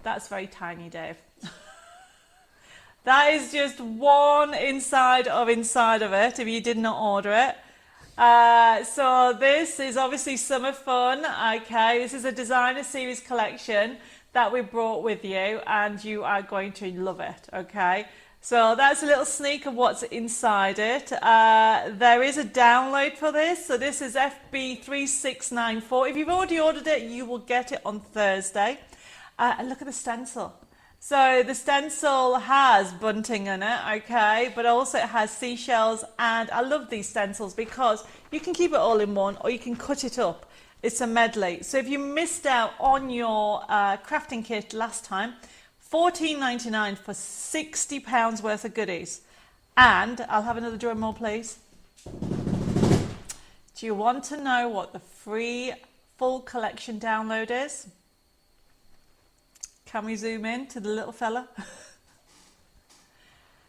That's very tiny, Dave. That is just one inside of it, if you did not order it. So this is obviously summer fun, okay? This is a designer series collection that we brought with you, and you are going to love it, okay? So that's a little sneak of what's inside it. There is a download for this. So this is FB3694. If you've already ordered it, you will get it on Thursday. And look at the stencil. So the stencil has bunting in it, okay, but also it has seashells, and I love these stencils because you can keep it all in one, or you can cut it up. It's a medley. So if you missed out on your crafting kit last time, $14.99 for £60 worth of goodies. And I'll have another drum roll, please. Do you want to know what the free full collection download is? Can we zoom in to the little fella?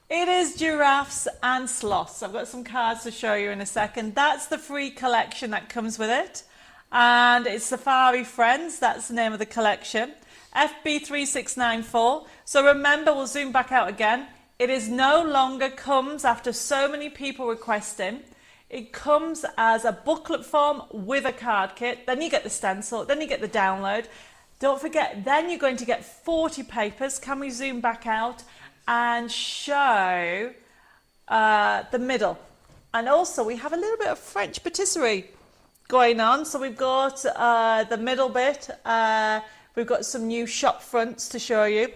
It is giraffes and sloths. I've got some cards to show you in a second. That's the free collection that comes with it. And it's Safari Friends. That's the name of the collection. FB3694. So remember, we'll zoom back out again. It is no longer comes after so many people requesting. It comes as a booklet form with a card kit. Then you get the stencil. Then you get the download. Don't forget, then you're going to get 40 papers. Can we zoom back out and show the middle? And also we have a little bit of French patisserie going on. So we've got the middle bit. We've got some new shop fronts to show you.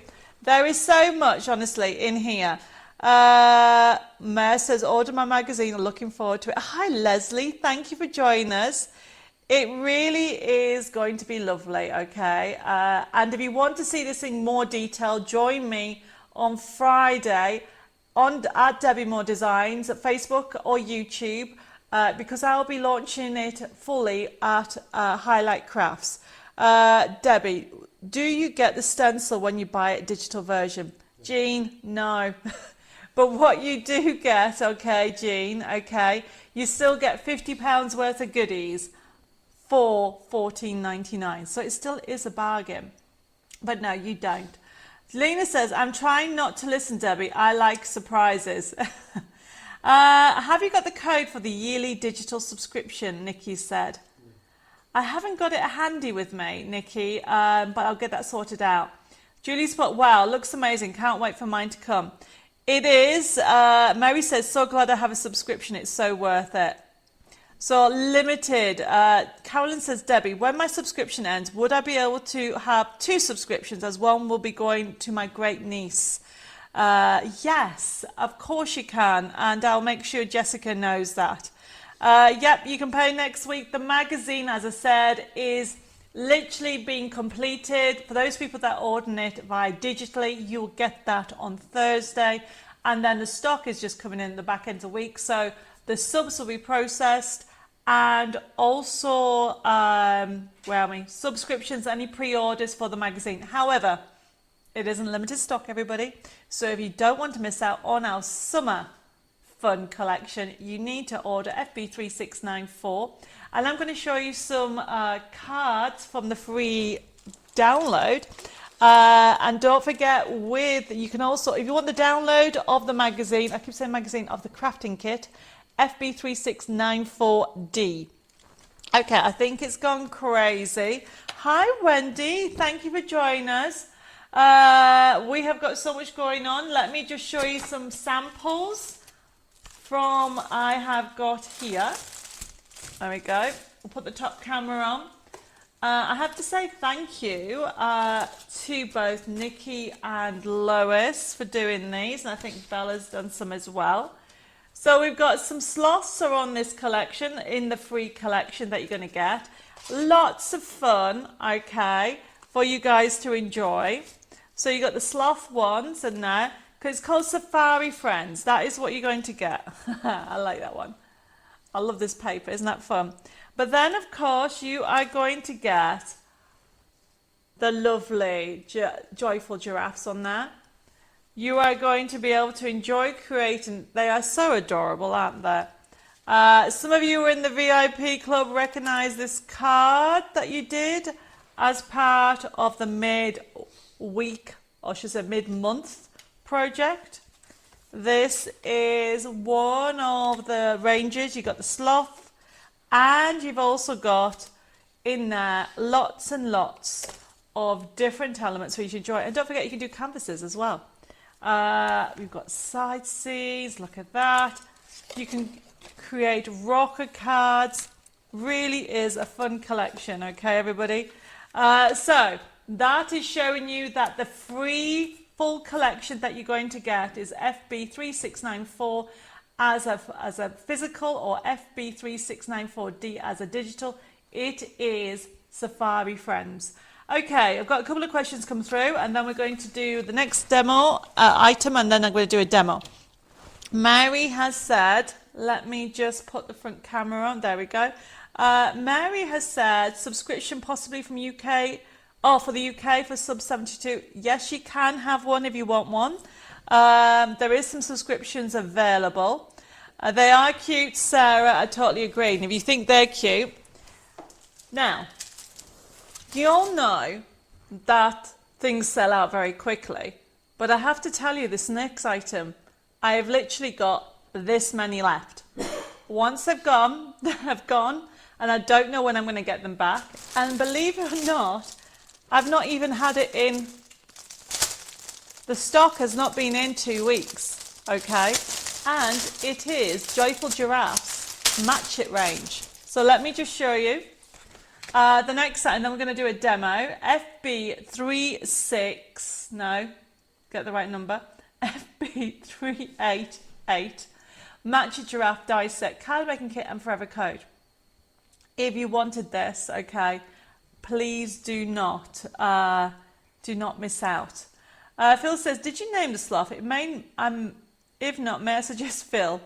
There is so much, honestly, in here. Mare says, order my magazine. I'm looking forward to it. Hi, Leslie. Thank you for joining us. It really is going to be lovely, okay? And if you want to see this in more detail, join me on Friday at Debbie Moore Designs at Facebook or YouTube, because I'll be launching it fully at Highlight Crafts. Debbie, do you get the stencil when you buy a digital version? Jean, no. But what you do get, okay, Jean, okay, you still get £50 worth of goodies for $14.99. So it still is a bargain. But no, you don't. Lena says, I'm trying not to listen, Debbie. I like surprises. Have you got the code for the yearly digital subscription? Nikki said. I haven't got it handy with me, Nikki, but I'll get that sorted out. Julie's put, wow, looks amazing. Can't wait for mine to come. It is. Mary says, so glad I have a subscription. It's so worth it. So limited. Carolyn says, Debbie, when my subscription ends, would I be able to have 2 subscriptions, as one will be going to my great niece? Yes, of course you can. And I'll make sure Jessica knows that. Yep, you can pay next week. The magazine, as I said, is literally being completed. For those people that order it via digitally, you'll get that on Thursday. And then the stock is just coming in the back end of the week. So the subs will be processed, and also, where are we? Subscriptions, any pre-orders for the magazine. However, it isn't limited stock, everybody. So if you don't want to miss out on our summer fun collection, you need to order FB3694. And I'm going to show you some cards from the free download. And don't forget, you can also, if you want the download of the magazine, I keep saying magazine, of the crafting kit, FB3694D. Okay, I think it's gone crazy. Hi, Wendy. Thank you for joining us. We have got so much going on. Let me just show you some samples from I have got here. There we go. We'll put the top camera on. I have to say thank you to both Nikki and Lois for doing these, and I think Bella's done some as well. So we've got some sloths are on this collection, in the free collection that you're going to get. Lots of fun, okay, for you guys to enjoy. So you got the sloth ones in there, because it's called Safari Friends. That is what you're going to get. I like that one. I love this paper, isn't that fun? But then, of course, you are going to get the lovely joyful giraffes on there. You are going to be able to enjoy creating. They are so adorable, aren't they? Some of you who are in the VIP club recognize this card that you did as part of the mid-week, or should I say mid-month project. This is one of the ranges. You've got the sloth, and you've also got in there lots and lots of different elements for you to enjoy. And don't forget, you can do canvases as well. We've got side scenes, look at that. You can create rocker cards. Really is a fun collection, okay, everybody? So that is showing you that the free full collection that you're going to get is FB3694 as a physical, or FB3694D as a digital. It is Safari Friends. Okay, I've got a couple of questions come through, and then we're going to do the next demo item, and then I'm going to do a demo. Mary has said, let me just put the front camera on, there we go. Mary has said, subscription possibly from UK, for the UK for sub 72. Yes, you can have one if you want one. There is some subscriptions available. They are cute, Sarah, I totally agree. And if you think they're cute. Now, you all know that things sell out very quickly, but I have to tell you, this next item, I have literally got this many left. Once they've gone, they've gone, and I don't know when I'm going to get them back. And believe it or not, I've not even had it in, the stock has not been in 2 weeks, okay? And it is Joyful Giraffe's Match It range. So let me just show you. The next set, and then we're going to do a demo. FB36, no, get the right number. FB388, Match It Giraffe die set, card making kit and forever code. If you wanted this, okay, please do not miss out. Phil says, did you name the sloth? It may, if not, may I suggest Phil?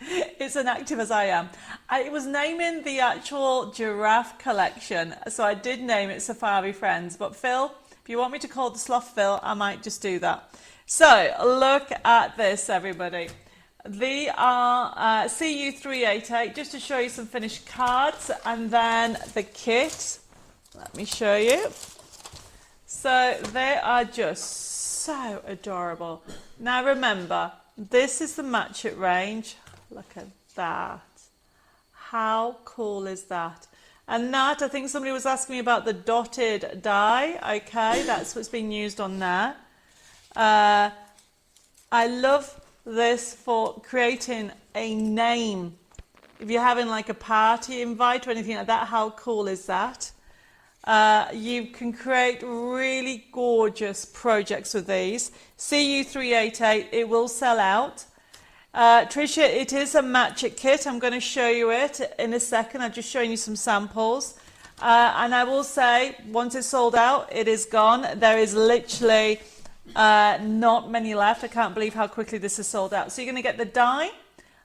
It's as active as I am. It was naming the actual giraffe collection, so I did name it Safari Friends. But Phil, if you want me to call the sloth Phil, I might just do that. So look at this, everybody. They are CU388, just to show you some finished cards, and then the kit. Let me show you. So they are just so adorable. Now remember, this is the Match It range. Look at that. How cool is that? And that, I think somebody was asking me about the dotted die. Okay, that's what's being used on there. I love this for creating a name. If you're having like a party invite or anything like that, how cool is that? You can create really gorgeous projects with these. CU388, it will sell out. Tricia, it is a Match It kit. I'm going to show you it in a second. I'm just showing you some samples. And I will say, once it's sold out, it is gone. There is literally not many left. I can't believe how quickly this is sold out. So you're going to get the die.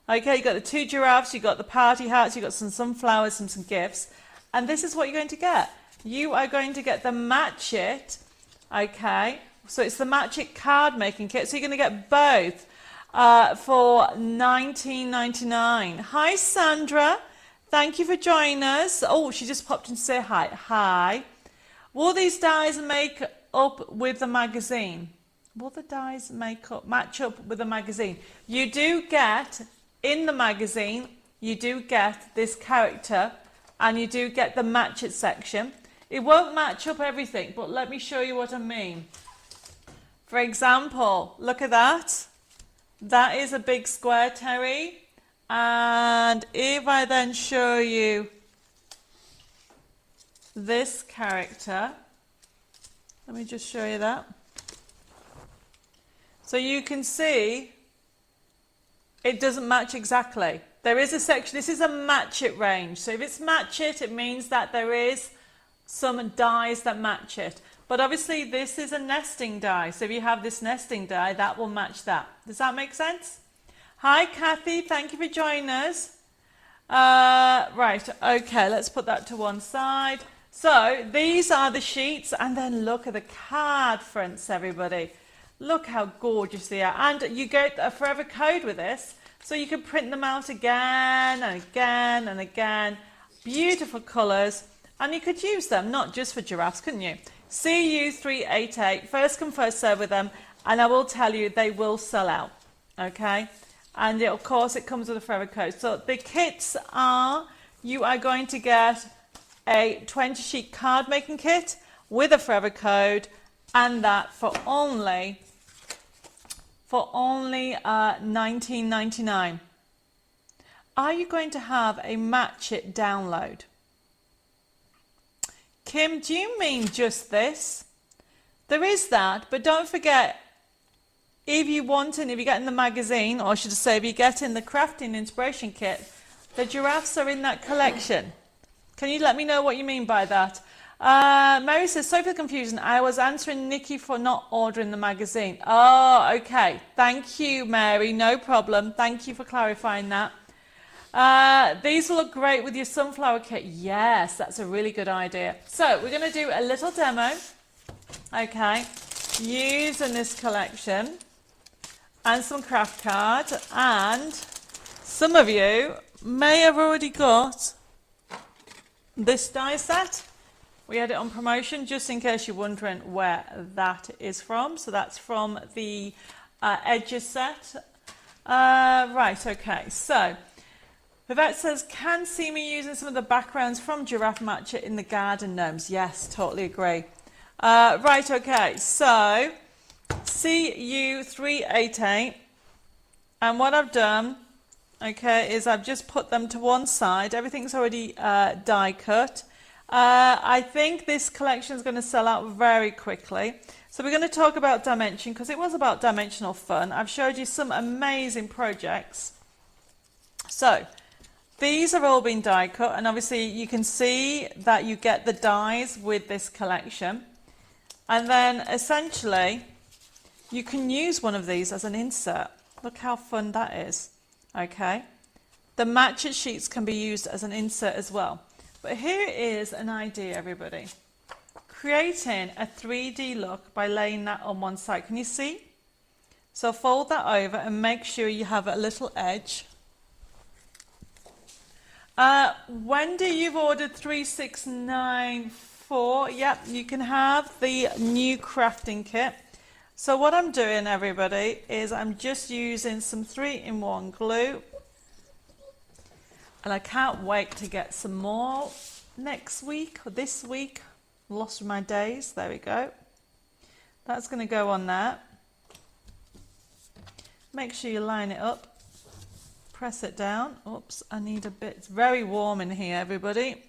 Okay, you've got the 2 giraffes, you've got the party hats, you've got some sunflowers and some gifts. And this is what you're going to get. You are going to get the Match It. Okay, so it's the Match It card making kit. So you're going to get both. For $19.99. Hi Sandra, thank you for joining us. Oh, she just popped in to say hi. Hi. Will these dies make up with the magazine? Will the dies match up with the magazine? You do get, in the magazine, you do get this character, and you do get the Match It section. It won't match up everything, but let me show you what I mean. For example, look at that. That is a big square, Terry. And if I then show you this character, let me just show you that. So you can see It doesn't match exactly. There is a section, this is a match it range. So if it's match it means that there is some dies that match it. But obviously this is a nesting die. So if you have this nesting die, that will match that. Does that make sense? Hi Kathy, thank you for joining us. Right, okay, let's put that to one side. So these are the sheets, and then look at the card fronts, everybody. Look how gorgeous they are. And you get a forever code with this, so you can print them out again and again and again. Beautiful colours, and you could use them not just for giraffes, couldn't you? CU388, first come first serve with them, and I will tell you they will sell out, okay? And of course it comes with a forever code. So the kits are, you are going to get a 20 sheet card making kit with a forever code, and that for only $19.99. Are you going to have a match it download? Kim, do you mean just this? There is that, but don't forget, if you want, and if you get in the magazine, or I should say if you get in the crafting inspiration kit, the giraffes are in that collection. Can you let me know what you mean by that? Mary says, sorry for the confusion. I was answering Nikki for not ordering the magazine. Oh, okay. Thank you, Mary. No problem. Thank you for clarifying that. These will look great with your sunflower kit. Yes, that's a really good idea. So we're going to do a little demo. Okay. Using this collection and some craft cards. And some of you may have already got this die set. We had it on promotion, just in case you're wondering where that is from. So that's from the Edges set. Right, okay. So Vivette says, can see me using some of the backgrounds from Giraffe Match It in the garden gnomes. Yes, totally agree. Right, okay. So CU388. And what I've done, okay, is I've just put them to one side. Everything's already die cut. I think this collection is going to sell out very quickly. So we're going to talk about dimension, because it was about dimensional fun. I've showed you some amazing projects. So these have all been die cut, and obviously you can see that you get the dies with this collection. And then essentially you can use one of these as an insert. Look how fun that is. Okay. The match it sheets can be used as an insert as well. But here is an idea, everybody. Creating a 3D look by laying that on one side. Can you see? So fold that over and make sure you have a little edge. Wendy, you've ordered 3694. Yep, you can have the new crafting kit. So what I'm doing, everybody, is I'm just using some 3-in-1 glue. And I can't wait to get some more next week or this week. Lost my days. There we go. That's going to go on there. Make sure you line it up. Press it down. Oops, I need a bit. It's very warm in here, everybody.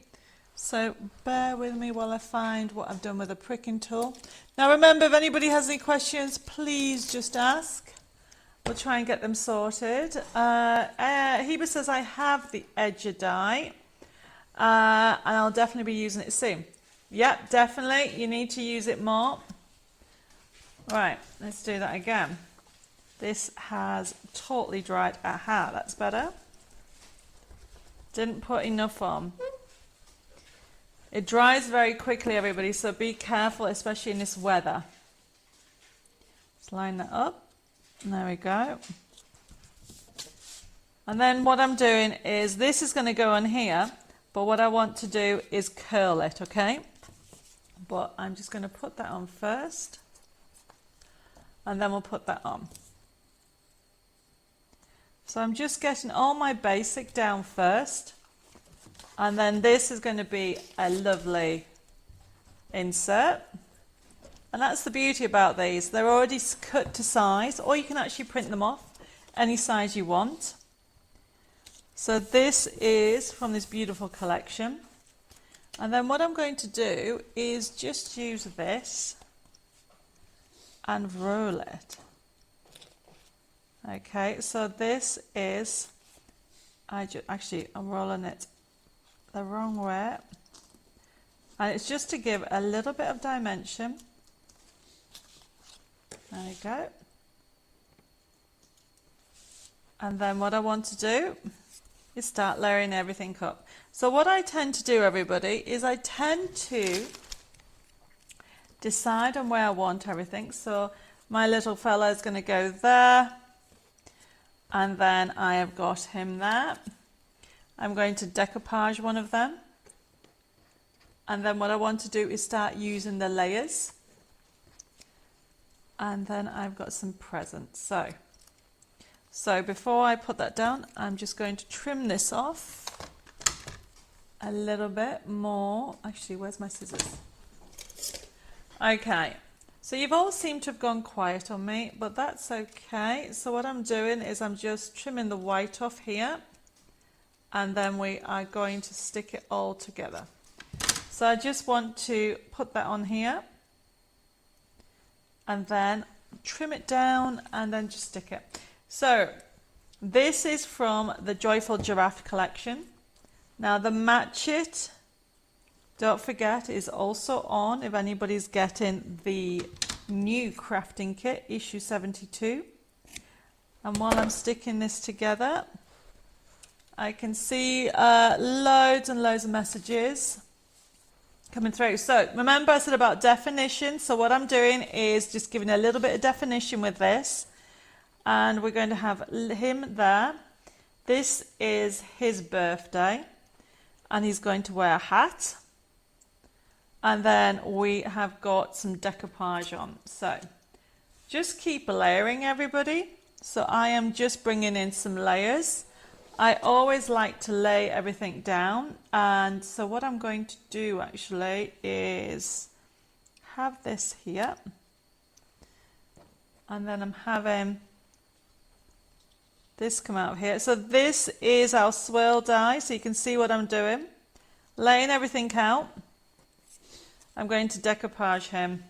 So bear with me while I find what I've done with a pricking tool. Now remember, if anybody has any questions, please just ask. We'll try and get them sorted. Heba says, I have the edger die, and I'll definitely be using it soon. Yep, definitely. You need to use it more. Right, let's do that again. This has totally dried. Aha, that's better. Didn't put enough on. It dries very quickly, everybody, so be careful, especially in this weather. Let's line that up. There we go. And then what I'm doing is, this is going to go on here, but what I want to do is curl it, okay? But I'm just going to put that on first, and then we'll put that on. So I'm just getting all my basic down first, and then this is going to be a lovely insert. And that's the beauty about these. They're already cut to size, or you can actually print them off any size you want. So this is from this beautiful collection. And then what I'm going to do is just use this and roll it. Okay, so this is, I'm rolling it the wrong way. And it's just to give a little bit of dimension. There we go. And then what I want to do is start layering everything up. So what I tend to do, everybody, is I tend to decide on where I want everything. So my little fella is going to go there, and then I have got him there. I'm going to decoupage one of them, and then what I want to do is start using the layers, and then I've got some presents. So before I put that down, I'm just going to trim this off a little bit more. Actually, where's my scissors? Okay, so you've all seemed to have gone quiet on me, but that's okay. So what I'm doing is I'm just trimming the white off here, and then we are going to stick it all together. So I just want to put that on here, and then trim it down, and then just stick it. So this is from the Joyful Giraffe collection. Now the Match It, don't forget, is also on if anybody's getting the new crafting kit, issue 72. And while I'm sticking this together, I can see loads and loads of messages coming through. So remember I said about definition. So what I'm doing is just giving a little bit of definition with this. And we're going to have him there. This is his birthday, and he's going to wear a hat. And then we have got some decoupage on. So just keep layering, everybody. So I am just bringing in some layers. I always like to lay everything down. And so what I'm going to do actually is have this here. And then I'm having this come out here. So this is our swirl die. So you can see what I'm doing. Laying everything out. I'm going to decoupage him,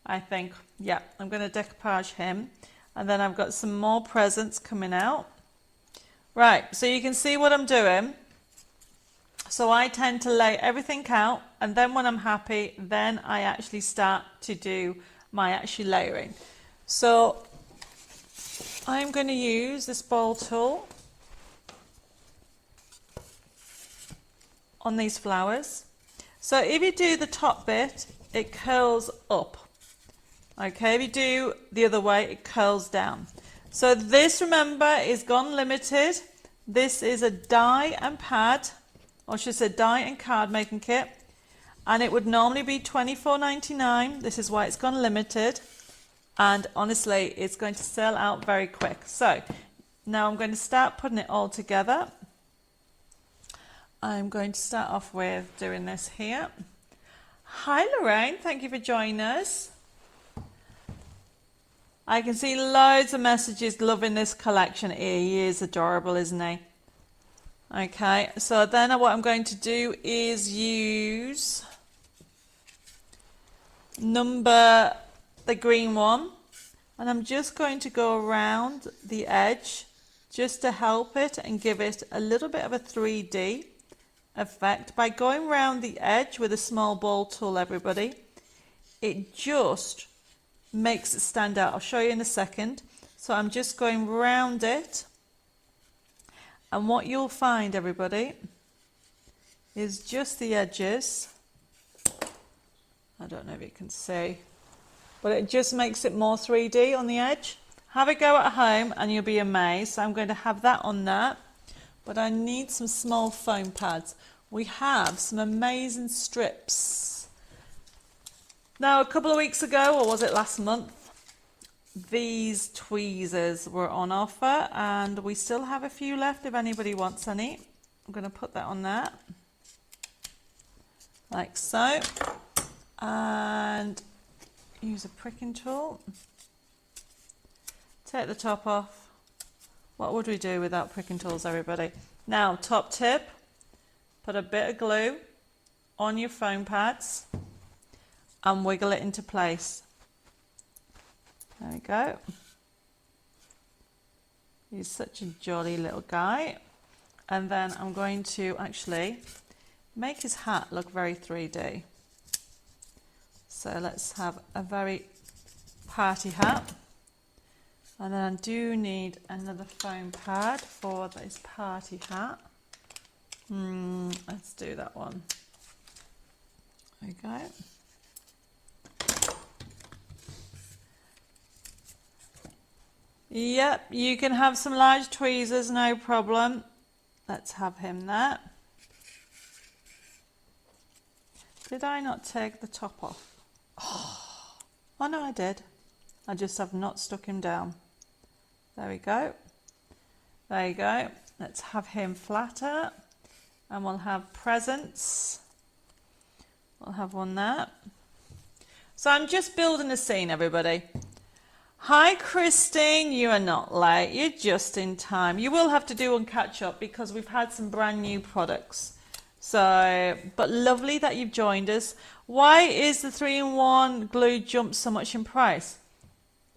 I think. Yeah, I'm going to decoupage him. And then I've got some more presents coming out. Right, so you can see what I'm doing. So I tend to lay everything out, and then when I'm happy, then I actually start to do my actually layering. So I'm going to use this ball tool on these flowers. So if you do the top bit, it curls up. Okay, if you do the other way, it curls down. So this, remember, is Gone Limited. This is a die and pad, or I should say die and card making kit. And it would normally be $24.99. This is why it's Gone Limited. And honestly, it's going to sell out very quick. So now I'm going to start putting it all together. I'm going to start off with doing this here. Hi Lorraine, thank you for joining us. I can see loads of messages loving this collection. He is adorable, isn't he? Okay, so then what I'm going to do is use the green one, and I'm just going to go around the edge just to help it and give it a little bit of a 3D effect by going around the edge with a small ball tool, everybody. It just makes it stand out. I'll show you in a second. So I'm just going round it, and what you'll find, everybody, is just the edges. I don't know if you can see, but it just makes it more 3D on the edge. Have a go at home and you'll be amazed. So I'm going to have that on there, but I need some small foam pads. We have some amazing strips. Now, a couple of weeks ago, or was it last month, these tweezers were on offer, and we still have a few left if anybody wants any. I'm going to put that on there, like so, and use a pricking tool. Take the top off. What would we do without pricking tools, everybody? Now, top tip, put a bit of glue on your foam pads and wiggle it into place. There we go. He's such a jolly little guy. And then I'm going to actually make his hat look very 3D. So let's have a very party hat. And then I do need another foam pad for this party hat. Let's do that one. There we go. Yep, you can have some large tweezers, no problem. Let's have him there. Did I not take the top off? Oh no, I did. I just have not stuck him down. There we go. There you go. Let's have him flatter. And we'll have presents. We'll have one there. So I'm just building a scene, everybody. Hi, Christine. You are not late. You're just in time. You will have to do one catch up because we've had some brand new products. So, but lovely that you've joined us. Why is the 3-in-1 glue jumped so much in price?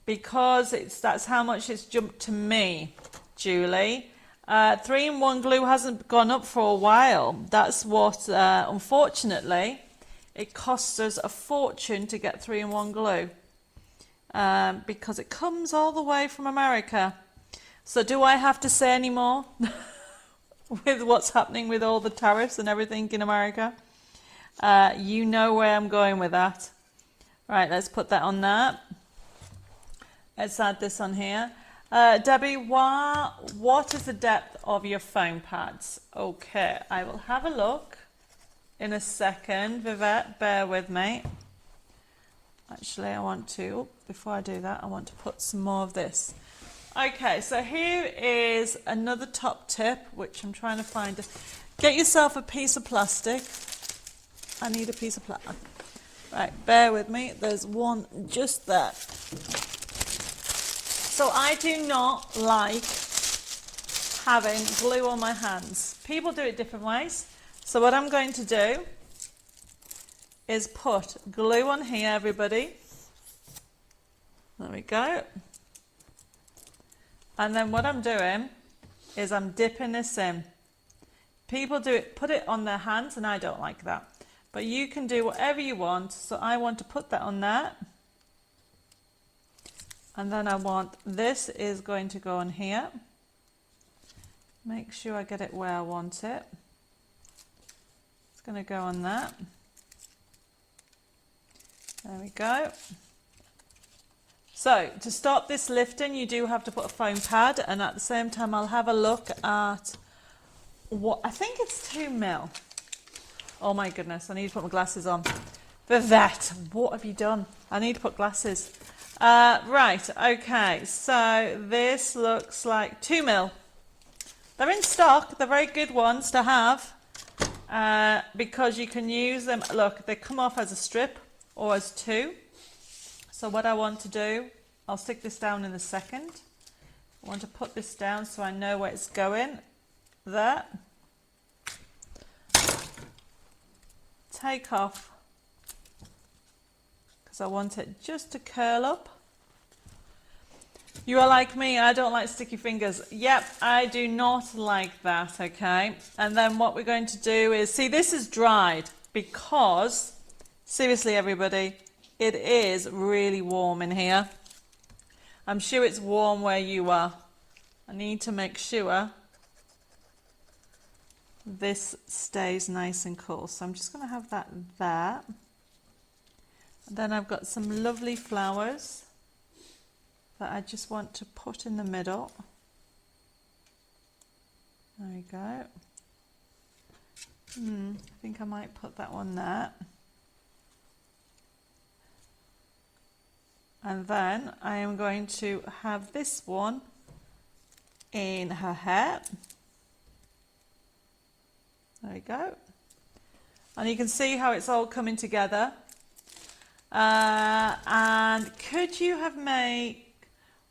Because that's how much it's jumped to me, Julie. 3-in-1 glue hasn't gone up for a while. That's what, unfortunately, it costs us a fortune to get 3-in-1 glue. Because it comes all the way from America. So do I have to say any more with what's happening with all the tariffs and everything in America? You know where I'm going with that. Right, let's put that on that. Let's add this on here. Debbie, what is the depth of your foam pads? Okay, I will have a look in a second. Vivette, bear with me. Actually, I want to, before I do that, I want to put some more of this. Okay, so here is another top tip, which I'm trying to find. Get yourself a piece of plastic. I need a piece of plastic. Right, bear with me. There's one just there. So I do not like having glue on my hands. People do it different ways. So what I'm going to do is put glue on here, everybody. There we go. And then what I'm doing is I'm dipping this in. People do it, put it on their hands, and I don't like that. But you can do whatever you want. So I want to put that on there. And then I want, this is going to go on here. Make sure I get it where I want it. It's going to go on that. There we go. So to stop this lifting, you do have to put a foam pad, and at the same time I'll have a look at what, I think it's 2 mil. Oh my goodness, I need to put my glasses on. Vivette, what have you done? I need to put glasses. Right, okay, so this looks like 2 mil. They're in stock, they're very good ones to have because you can use them. Look, they come off as a strip or as 2. So what I want to do, I'll stick this down in a second. I want to put this down so I know where it's going. There. Take off, because I want it just to curl up. You are like me, I don't like sticky fingers. Yep, I do not like that, okay? And then what we're going to do is, see, this is dried because, seriously everybody, it is really warm in here. I'm sure it's warm where you are. I need to make sure this stays nice and cool. So I'm just going to have that there. And then I've got some lovely flowers that I just want to put in the middle. There we go. I think I might put that one there. And then I am going to have this one in her hair. There we go. And you can see how it's all coming together. And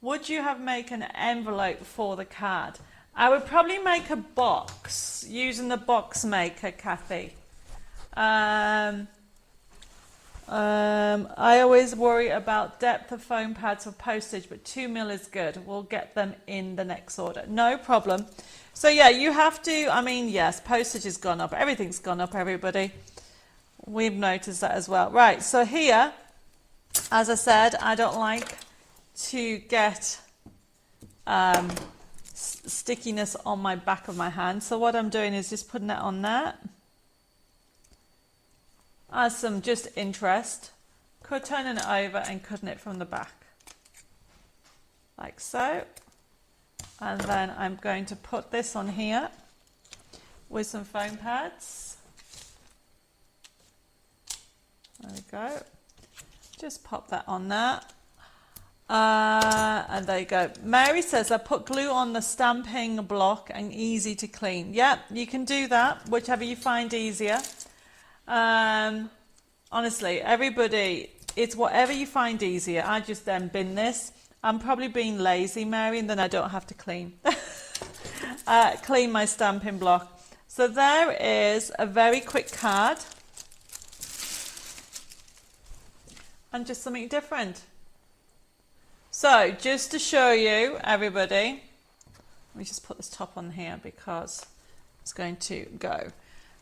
would you have made an envelope for the card? I would probably make a box using the box maker, Kathy. I always worry about depth of foam pads for postage, but 2mm is good. We'll get them in the next order. No problem. So yeah, you have to, I mean, yes, postage has gone up. Everything's gone up, everybody. We've noticed that as well. Right, so here, as I said, I don't like to get stickiness on my back of my hand. So what I'm doing is just putting it on that. As some just interest, turning it over and cutting it from the back. Like so. And then I'm going to put this on here with some foam pads. There we go. Just pop that on there. And there you go. Mary says, I put glue on the stamping block and easy to clean. Yep, you can do that, whichever you find easier. Honestly, everybody, it's whatever you find easier. I just then bin this. I'm probably being lazy, Mary, and then I don't have to clean my stamping block. So there is a very quick card and just something different. So just to show you, everybody, let me just put this top on here because it's going to go.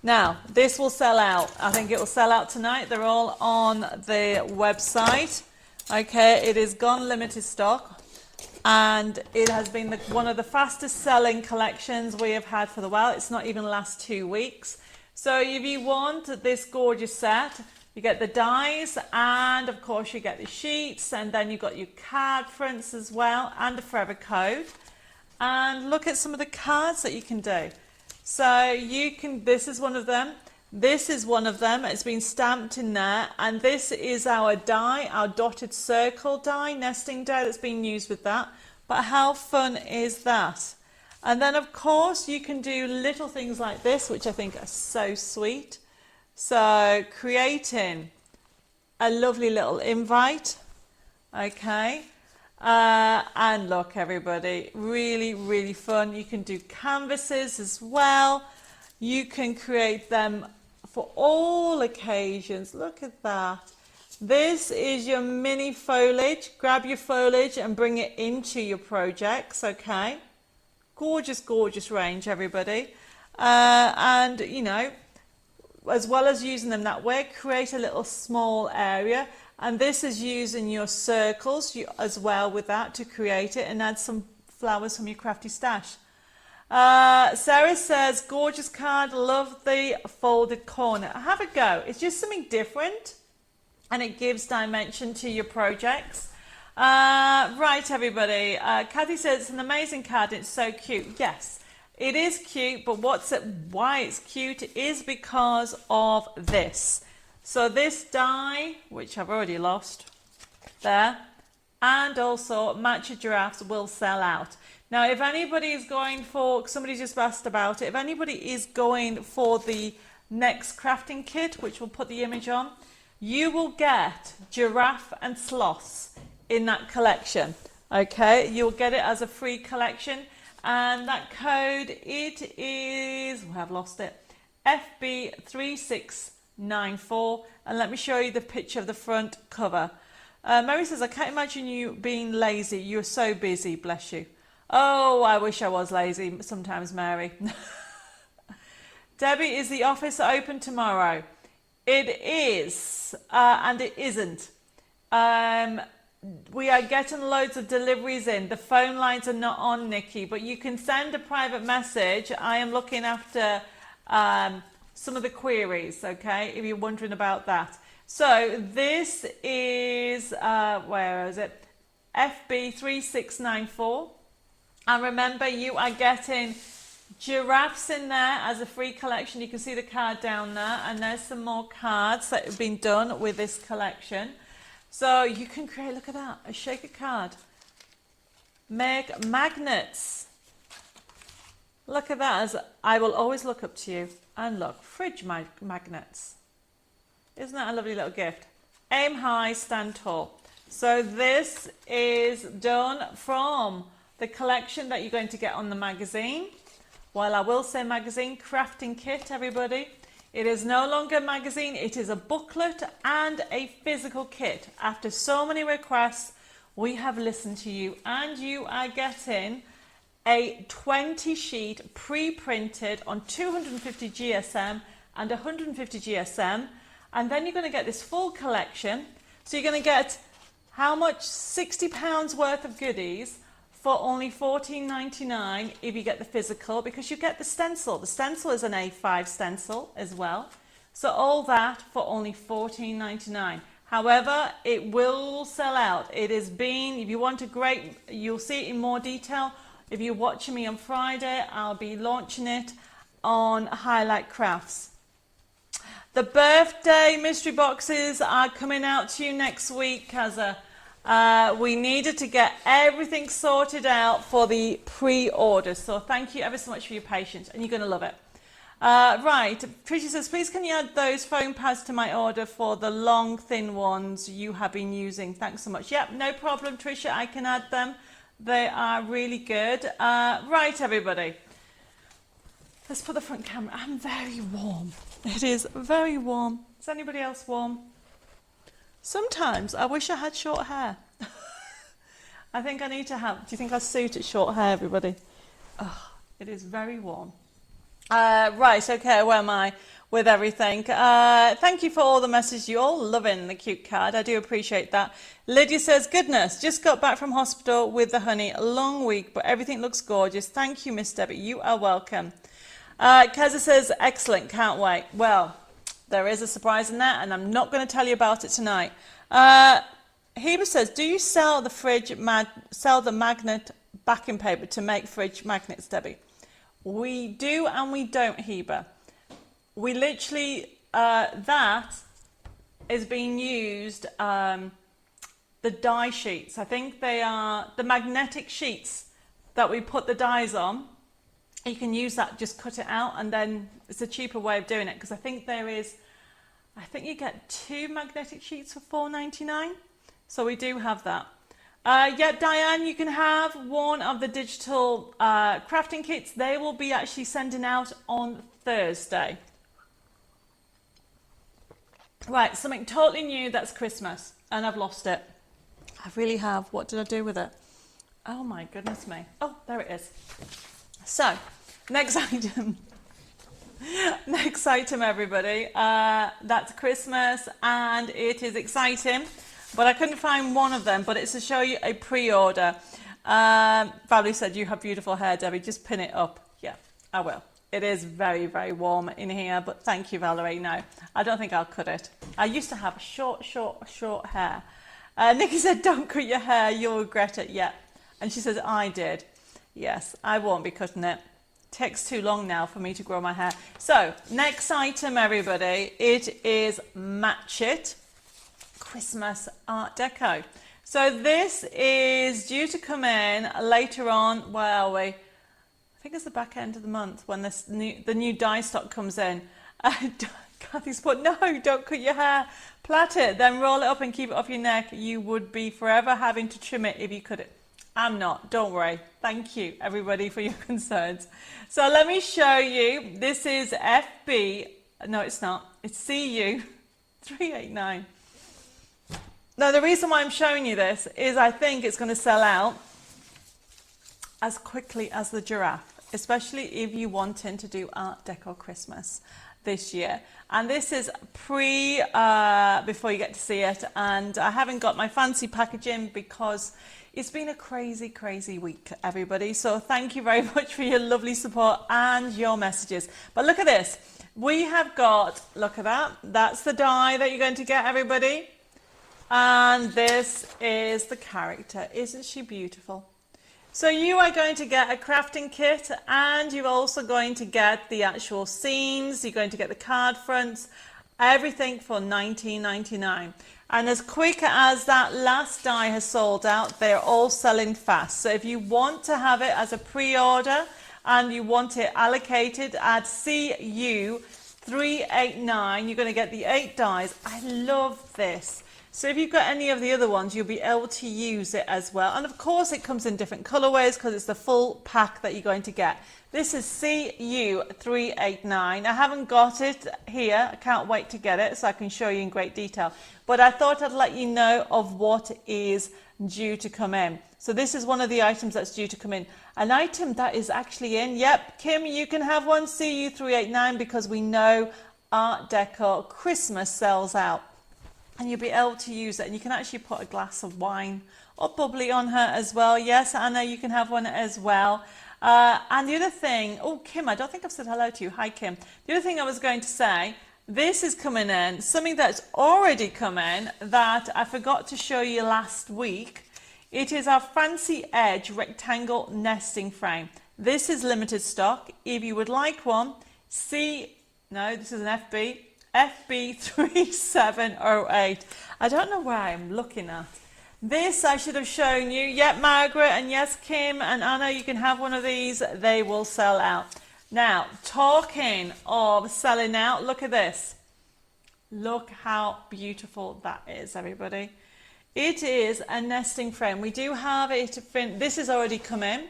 Now, this will sell out. I think it will sell out tonight. They're all on the website. Okay, it is gone limited stock. And it has been one of the fastest selling collections we have had for the while. It's not even the last 2 weeks. So if you want this gorgeous set, you get the dies and of course you get the sheets, and then you've got your card fronts as well and a forever code. And look at some of the cards that you can do. So you can, this is one of them. This is one of them. It's been stamped in there. And this is our die, our dotted circle die, nesting die that's been used with that. But how fun is that? And then of course you can do little things like this, which I think are so sweet. So creating a lovely little invite. Okay. And look, everybody, really, really fun. You can do canvases as well. You can create them for all occasions. Look at that. This is your mini foliage. Grab your foliage and bring it into your projects, okay? Gorgeous, gorgeous range, everybody. And, you know, as well as using them that way, create a little small area. And this is using your circles as well with that to create it, and add some flowers from your crafty stash. Sarah says, gorgeous card, love the folded corner. Have a go. It's just something different and it gives dimension to your projects. Right, everybody. Kathy says, it's an amazing card. It's so cute. Yes, it is cute, but why it's cute is because of this. So this die, which I've already lost there, and also matcha giraffes will sell out. Now, if anybody is going for, somebody just asked about it, if anybody is going for the next crafting kit, which we'll put the image on, you will get giraffe and sloths in that collection. Okay, you'll get it as a free collection, and that code, it is, I've lost it, FB3694, and let me show you the picture of the front cover. Mary says, I can't imagine you being lazy. You're so busy, bless you. Oh, I wish I was lazy sometimes, Mary. Debbie, is the office open tomorrow? It is, and it isn't. We are getting loads of deliveries in. The phone lines are not on, Nikki, but you can send a private message. I am looking after some of the queries, okay, if you're wondering about that. So this is, where is it? FB3694. And remember, you are getting giraffes in there as a free collection. You can see the card down there, and there's some more cards that have been done with this collection. So you can create, look at that, a shaker card. Make magnets. Look at that, as I will always look up to you. And look, fridge magnets. Isn't that a lovely little gift? Aim high, stand tall. So this is done from the collection that you're going to get on the magazine. Well, I will say magazine, crafting kit, everybody. It is no longer a magazine, it is a booklet and a physical kit. After so many requests, we have listened to you, and you are getting a 20 sheet pre-printed on 250 GSM and 150 GSM, and then you're going to get this full collection. So you're going to get how much? £60 worth of goodies for only $14.99 if you get the physical, because you get the stencil. The stencil is an A5 stencil as well. So all that for only $14.99. However, it will sell out. It has been, if you want a great, you'll see it in more detail. If you're watching me on Friday, I'll be launching it on Highlight Crafts. The birthday mystery boxes are coming out to you next week, Kaza. We needed to get everything sorted out for the pre-order. So thank you ever so much for your patience, and you're going to love it. Right, Tricia says, please can you add those foam pads to my order for the long, thin ones you have been using? Thanks so much. Yep, no problem, Tricia. I can add them. They are really good. Right, everybody. Let's put the front camera. I'm very warm. It is very warm. Is anybody else warm? Sometimes I wish I had short hair. I think I need to have. Do you think I suit it short hair, everybody? Oh, it is very warm. Right, okay, where am I with everything? Thank you for all the messages. You're all loving the cute card. I do appreciate that. Lydia says, goodness, just got back from hospital with the honey. A long week, but everything looks gorgeous. Thank you, Miss Debbie. You are welcome. Keza says, excellent, can't wait. Well, there is a surprise in that, and I'm not going to tell you about it tonight. Heba says, do you sell the magnet backing paper to make fridge magnets, Debbie? We do and we don't, Heba. We literally, that is being used, the die sheets. I think they are the magnetic sheets that we put the dies on. You can use that, just cut it out, and then it's a cheaper way of doing it, because I think you get 2 magnetic sheets for $4.99. So we do have that. Yeah, Diane, you can have one of the digital crafting kits. They will be actually sending out on Thursday. Right, something totally new, that's Christmas, and I've lost it. I really have. What did I do with it? Oh my goodness me. Oh, there it is. So, next item. Next item, everybody. That's Christmas, and it is exciting. But I couldn't find one of them, but it's to show you a pre-order. Valerie said, you have beautiful hair, Debbie. Just pin it up. Yeah, I will. It is very, very warm in here, but thank you, Valerie. No, I don't think I'll cut it. I used to have short hair. Nikki said, don't cut your hair. You'll regret it. Yeah. And she says, I did. Yes, I won't be cutting it. Takes too long now for me to grow my hair. So, next item, everybody. It is Match It Christmas Art Deco. So this is due to come in later on. Where are we? I think it's the back end of the month when the new dye stock comes in. Kathy's put, no, don't cut your hair. Plait it, then roll it up and keep it off your neck. You would be forever having to trim it if you cut it. I'm not, don't worry. Thank you, everybody, for your concerns. So let me show you. This is FB. No, it's not. It's CU 389. Now, the reason why I'm showing you this is I think it's going to sell out as quickly as the Giraffe, especially if you wanting to do Art Deco Christmas this year. And this is before you get to see it. And I haven't got my fancy packaging because it's been a crazy, crazy week, everybody. So thank you very much for your lovely support and your messages. But look at this. We have got, look at that. That's the die that you're going to get, everybody. And this is the character. Isn't she beautiful? So you are going to get a crafting kit, and you're also going to get the actual scenes. You're going to get the card fronts, everything for $19.99. And as quick as that last die has sold out, they're all selling fast. So if you want to have it as a pre-order and you want it allocated at CU 389, you're going to get the 8 dies. I love this. So if you've got any of the other ones, you'll be able to use it as well. And of course it comes in different colorways because it's the full pack that you're going to get. This is CU389. I haven't got it here. I can't wait to get it so I can show you in great detail. But I thought I'd let you know of what is due to come in. So this is one of the items that's due to come in. An item that is actually in, yep, Kim, you can have one, CU389, because we know Art Deco Christmas sells out. And you'll be able to use it, and you can actually put a glass of wine or bubbly on her as well. Yes, Anna, you can have one as well. And the other thing, oh, Kim, I don't think I've said hello to you. Hi, Kim. The other thing I was going to say, this is coming in, something that's already come in that I forgot to show you last week. It is our Fancy Edge rectangle nesting frame. This is limited stock. If you would like one, no, this is an FB3708. I don't know where I'm looking at. This I should have shown you. Yep, Margaret, and yes, Kim and Anna, you can have one of these. They will sell out. Now, talking of selling out, look at this. Look how beautiful that is, everybody. It is a nesting frame. We do have it. This has already come in.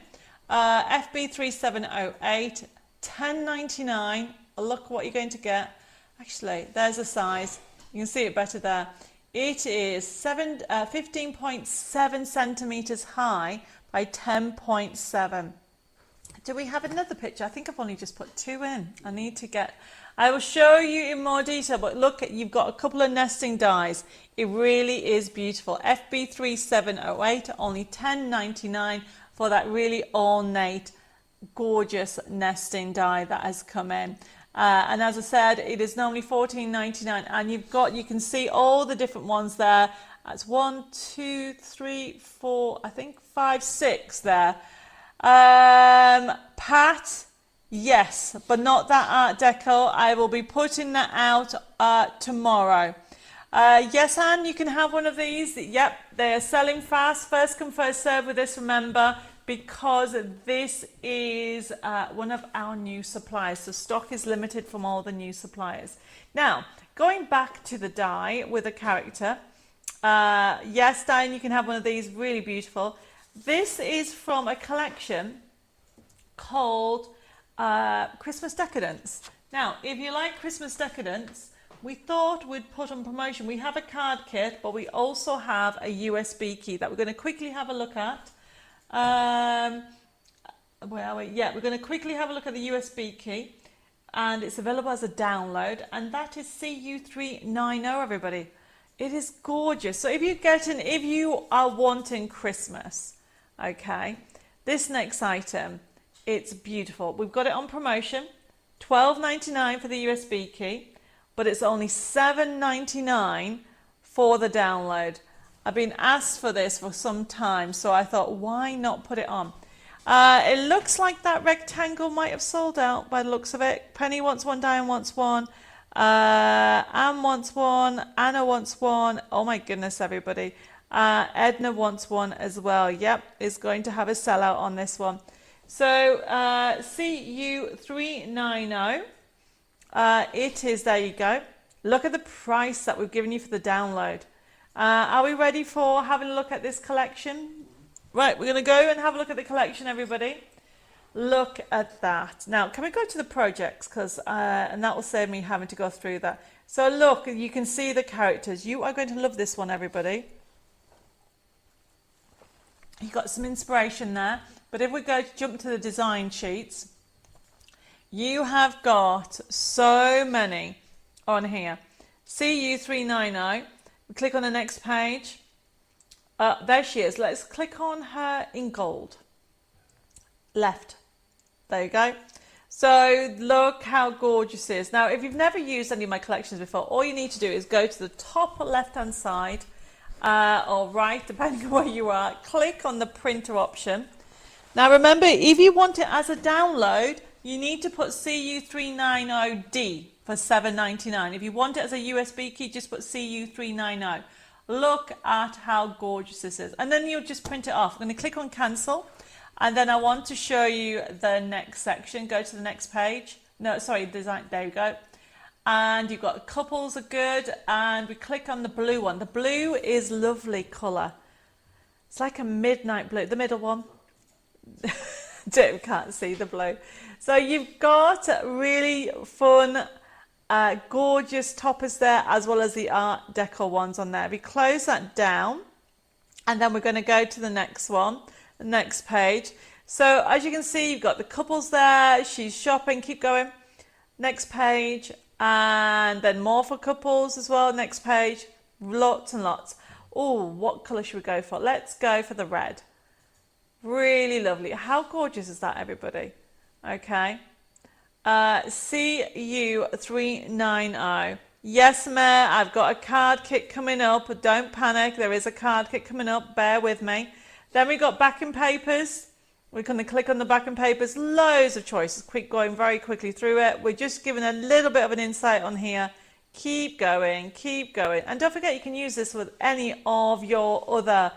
FB3708, $10.99. Look what you're going to get. Actually, there's a size. You can see it better there. It is 15.7 centimeters high by 10.7. Do we have another picture? I think I've only just put two in. I will show you in more detail, but look, you've got a couple of nesting dies. It really is beautiful. FB3708, only $10.99 for that really ornate, gorgeous nesting die that has come in. And as I said, it is normally $14.99, and you can see all the different ones there. That's 1, 2, 3, 4, I think 5, 6 there. Pat, yes, but not that Art Deco. I will be putting that out tomorrow. Yes, Anne, you can have one of these. Yep, they are selling fast. First come, first serve with this, remember, because this is one of our new suppliers. So stock is limited from all the new suppliers. Now, going back to the die with a character. Yes, Diane, you can have one of these, really beautiful. This is from a collection called Christmas Decadence. Now, if you like Christmas Decadence, we thought we'd put on promotion. We have a card kit, but we also have a USB key that we're going to quickly have a look at. Where are we? Yeah, we're going to quickly have a look at the USB key, and it's available as a download, and that is CU390, everybody. It is gorgeous. So if you are wanting Christmas, okay, this next item, it's beautiful. We've got it on promotion, $12.99 for the USB key, but it's only $7.99 for the download. I've been asked for this for some time, so I thought, why not put it on? It looks like that rectangle might have sold out by the looks of it. Penny wants one, Diane wants one, Anne wants one, Anna wants one. Oh my goodness, everybody. Edna wants one as well. Yep, is going to have a sellout on this one. So CU390. It is, there you go. Look at the price that we've given you for the download. Are we ready for having a look at this collection? Right, we're going to go and have a look at the collection, everybody. Look at that. Now, can we go to the projects? And that will save me having to go through that. So look, you can see the characters. You are going to love this one, everybody. You've got some inspiration there. But if we jump to the design sheets, you have got so many on here. CU390. We click on the next page. There she is. Let's click on her in gold. Left. There you go. So look how gorgeous it is. Now, if you've never used any of my collections before, all you need to do is go to the top left-hand side or right, depending on where you are. Click on the printer option. Now, remember, if you want it as a download, you need to put CU390D for $7.99. If you want it as a USB key, just put CU390. Look at how gorgeous this is. And then you'll just print it off. I'm going to click on cancel. And then I want to show you the next section. Go to the next page. No, sorry, design. There you go. and you've got couples are good, and we click on the blue one. The blue is lovely colour. It's like a midnight blue, the middle one. Dave can't see the blue. So you've got really fun, gorgeous toppers there, as well as the Art Deco ones on there. We close that down, and then we're going to go to the next one, the next page. So as you can see, you've got the couples there. She's shopping. Keep going. Next page, and then more for couples as well. Next page, lots and lots. Oh, what colour should we go for? Let's go for the red. Really lovely. How gorgeous is that, everybody? Okay. CU390. Yes, Mayor, I've got a card kit coming up. Don't panic. There is a card kit coming up. Bear with me. Then we got backing papers. We're going to click on the backing papers. Loads of choices. Quick going very quickly through it. We're just giving a little bit of an insight on here. Keep going. Keep going. And don't forget, you can use this with any of your other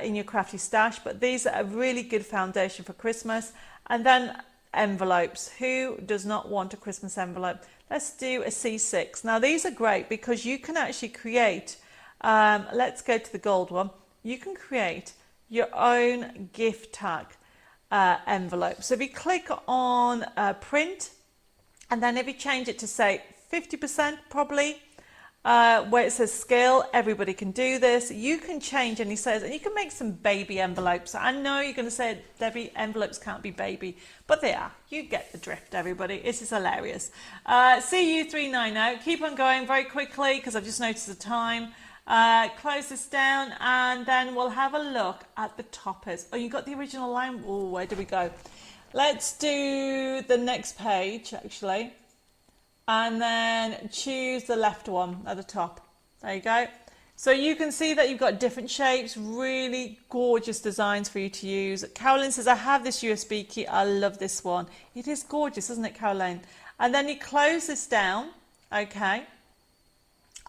in your crafty stash, but these are a really good foundation for Christmas. And then envelopes. Who does not want a Christmas envelope? Let's do a C6. Now these are great because you can actually create, let's go to the gold one. You can create your own gift tag envelope. So if you click on print, and then if you change it to say 50% probably, where it says scale, everybody can do this. You can change any size, and you can make some baby envelopes. I know you're going to say, Debbie, envelopes can't be baby, but they are. You get the drift, everybody. This is hilarious. CU390. Keep on going very quickly because I've just noticed the time. Close this down, and then we'll have a look at the toppers. Oh, you got the original line. Oh, where do we go? Let's do the next page, actually. And then choose the left one at the top. There you go. So you can see that you've got different shapes, really gorgeous designs for you to use. Caroline says, I have this USB key. I love this one. It is gorgeous, isn't it, Caroline? And then you close this down. Okay.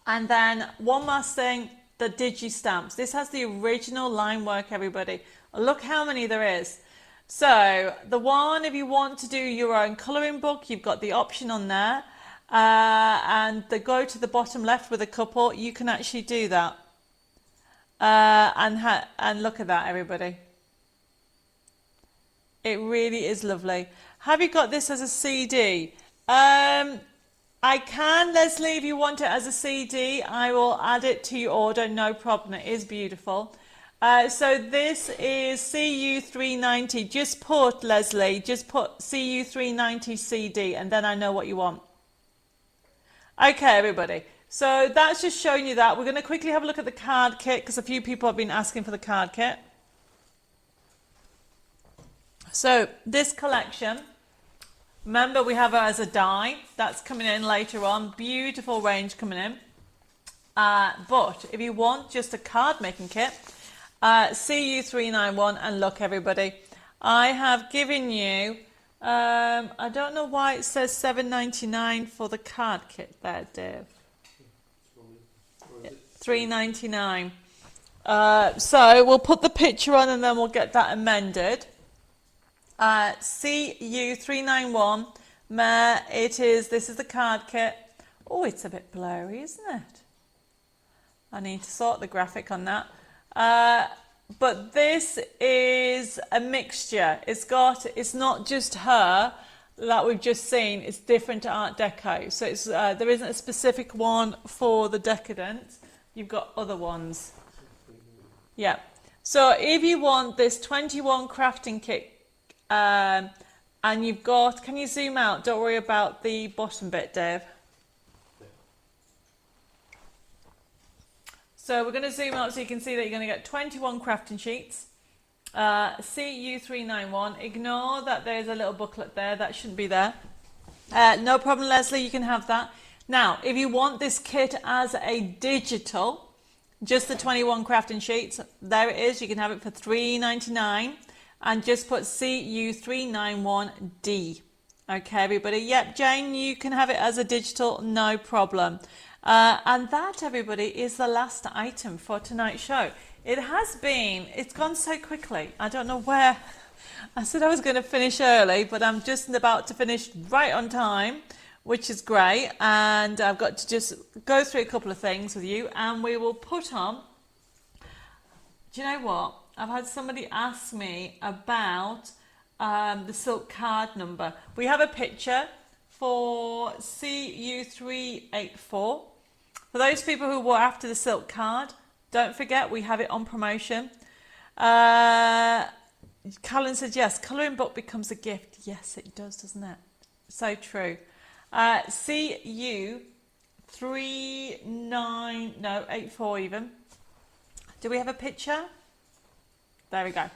And then one last thing, the digi stamps. This has the original line work, everybody. Look how many there is. So the one, if you want to do your own colouring book, you've got the option on there. And the go to the bottom left with a couple, you can actually do that. And look at that, everybody. It really is lovely. Have you got this as a CD? I can, Leslie, if you want it as a CD, I will add it to your order, no problem. It is beautiful. So this is CU390. Just put, Leslie, just put CU390 CD, and then I know what you want. Okay, everybody. So that's just showing you that. We're going to quickly have a look at the card kit because a few people have been asking for the card kit. So this collection, remember we have it as a die. That's coming in later on. Beautiful range coming in. But if you want just a card making kit, CU391, and look, everybody, I have given you, I don't know why it says $7.99 for the card kit there, Dave. $3.99. So we'll put the picture on and then we'll get that amended. CU391, this is the card kit. Oh, it's a bit blurry, isn't it? I need to sort the graphic on that. But this is a mixture. It's not just her that we've just seen. It's different to Art Deco. So it's there isn't a specific one for the decadence. You've got other ones. Yeah. So if you want this 21 crafting kit, and you've got, can you zoom out? Don't worry about the bottom bit, Dave. So we're going to zoom out so you can see that you're going to get 21 crafting sheets. CU391. Ignore that there's a little booklet there. That shouldn't be there. No problem, Leslie. You can have that. Now, if you want this kit as a digital, just the 21 crafting sheets, there it is. You can have it for $3.99 and just put CU391D. Okay, everybody. Yep, Jane, you can have it as a digital, no problem. And that, everybody, is the last item for tonight's show. It's gone so quickly. I don't know where. I said I was going to finish early, but I'm just about to finish right on time which is great. And I've got to just go through a couple of things with you, and we will put on. Do you know what? I've had somebody ask me about the silk card number. We have a picture for CU384. For those people who were after the silk card, don't forget we have it on promotion. Callan said yes, colouring book becomes a gift. Yes, it does, doesn't it? So true. CU84 even. Do we have a picture? There we go.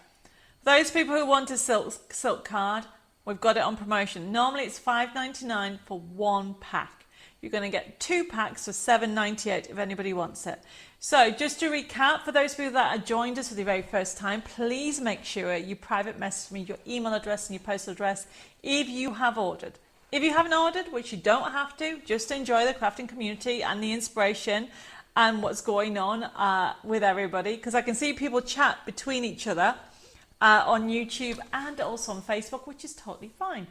Those people who want a silk card, we've got it on promotion. Normally it's $5.99 for one pack. You're going to get 2 packs for $7.98 if anybody wants it. So just to recap, for those people that have joined us for the very first time, please make sure you private message me your email address and your postal address if you have ordered. If you haven't ordered, which you don't have to, just enjoy the crafting community and the inspiration and what's going on with everybody, because I can see people chat between each other on YouTube and also on Facebook, which is totally fine.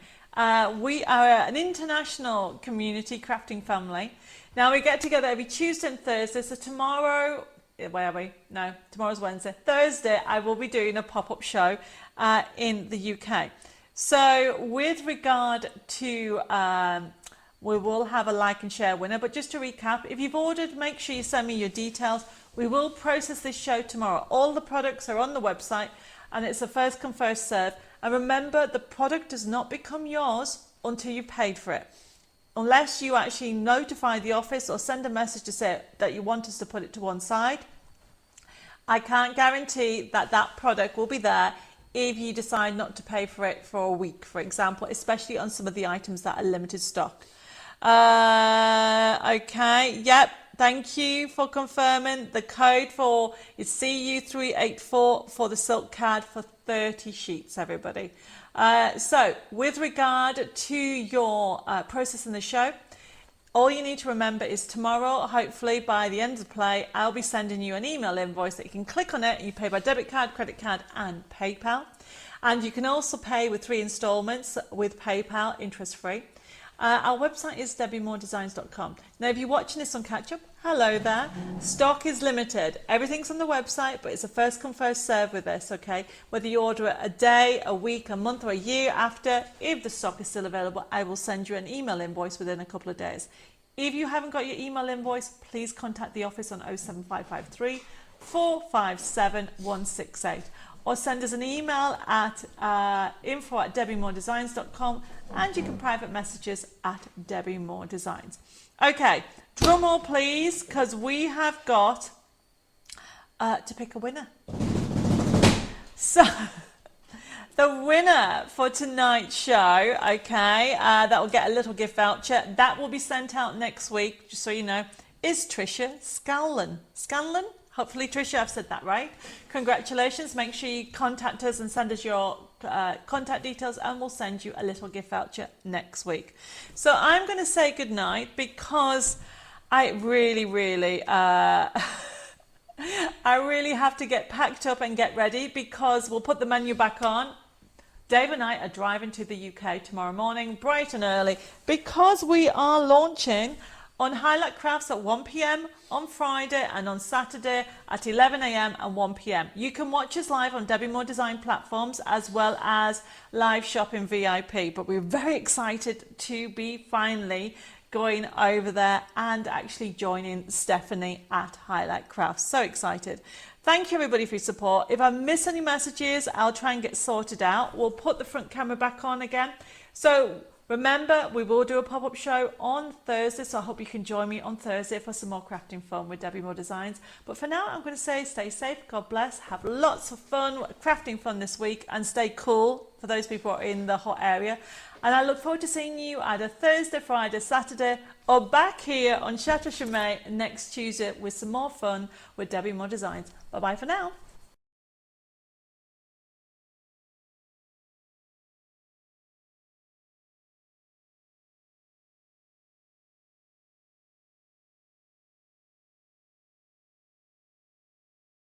We are an international community crafting family. Now we get together every Tuesday and Thursday. So tomorrow, where are we? No, tomorrow's Wednesday. Thursday, I will be doing a pop-up show in the UK. So with regard to, we will have a like and share winner. But just to recap, if you've ordered, make sure you send me your details. We will process this show tomorrow. All the products are on the website, and it's a first come, first serve. And remember, the product does not become yours until you've paid for it. Unless you actually notify the office or send a message to say that you want us to put it to one side. I can't guarantee that that product will be there if you decide not to pay for it for a week, for example, especially on some of the items that are limited stock. Okay, yep. Thank you for confirming. The code for is CU384 for the silk card for 30 sheets, everybody. So with regard to your processing the show, all you need to remember is tomorrow, hopefully by the end of the play, I'll be sending you an email invoice that you can click on it and you pay by debit card, credit card and PayPal. And you can also pay with 3 installments with PayPal, interest free. Our website is debbiemoredesigns.com. Now, if you're watching this on catch up, hello there. Stock is limited. Everything's on the website, but it's a first come, first serve with this, okay? Whether you order it a day, a week, a month, or a year after, if the stock is still available, I will send you an email invoice within a couple of days. If you haven't got your email invoice, please contact the office on 07553 457 168. Or send us an email at info@debbiemoredesigns.com, and you can private messages at Debbie More Designs. Okay, drum roll please, because we have got to pick a winner. So the winner for tonight's show, okay, that will get a little gift voucher. That will be sent out next week, just so you know, is Tricia Scanlon. Scanlon? Hopefully, Tricia, I've said that right. Congratulations. Make sure you contact us and send us your contact details, and we'll send you a little gift voucher next week. So I'm going to say goodnight because I really I really have to get packed up and get ready, because we'll put the menu back on. Dave and I are driving to the UK tomorrow morning, bright and early, because we are launching on Highlight Crafts at 1 p.m. on Friday, and on Saturday at 11 a.m. and 1 p.m. You can watch us live on Debbie More Design platforms as well as live shopping VIP. But we're very excited to be finally going over there and actually joining Stephanie at Highlight Crafts. So excited. Thank you everybody for your support. If I miss any messages, I'll try and get sorted out. We'll put the front camera back on again. So remember, we will do a pop-up show on Thursday, so I hope you can join me on Thursday for some more crafting fun with Debbie More Designs. But for now, I'm going to say stay safe, God bless, have lots of fun, crafting fun this week, and stay cool for those people who are in the hot area. And I look forward to seeing you either Thursday, Friday, Saturday, or back here on Chateau Chimay next Tuesday with some more fun with Debbie More Designs. Bye-bye for now.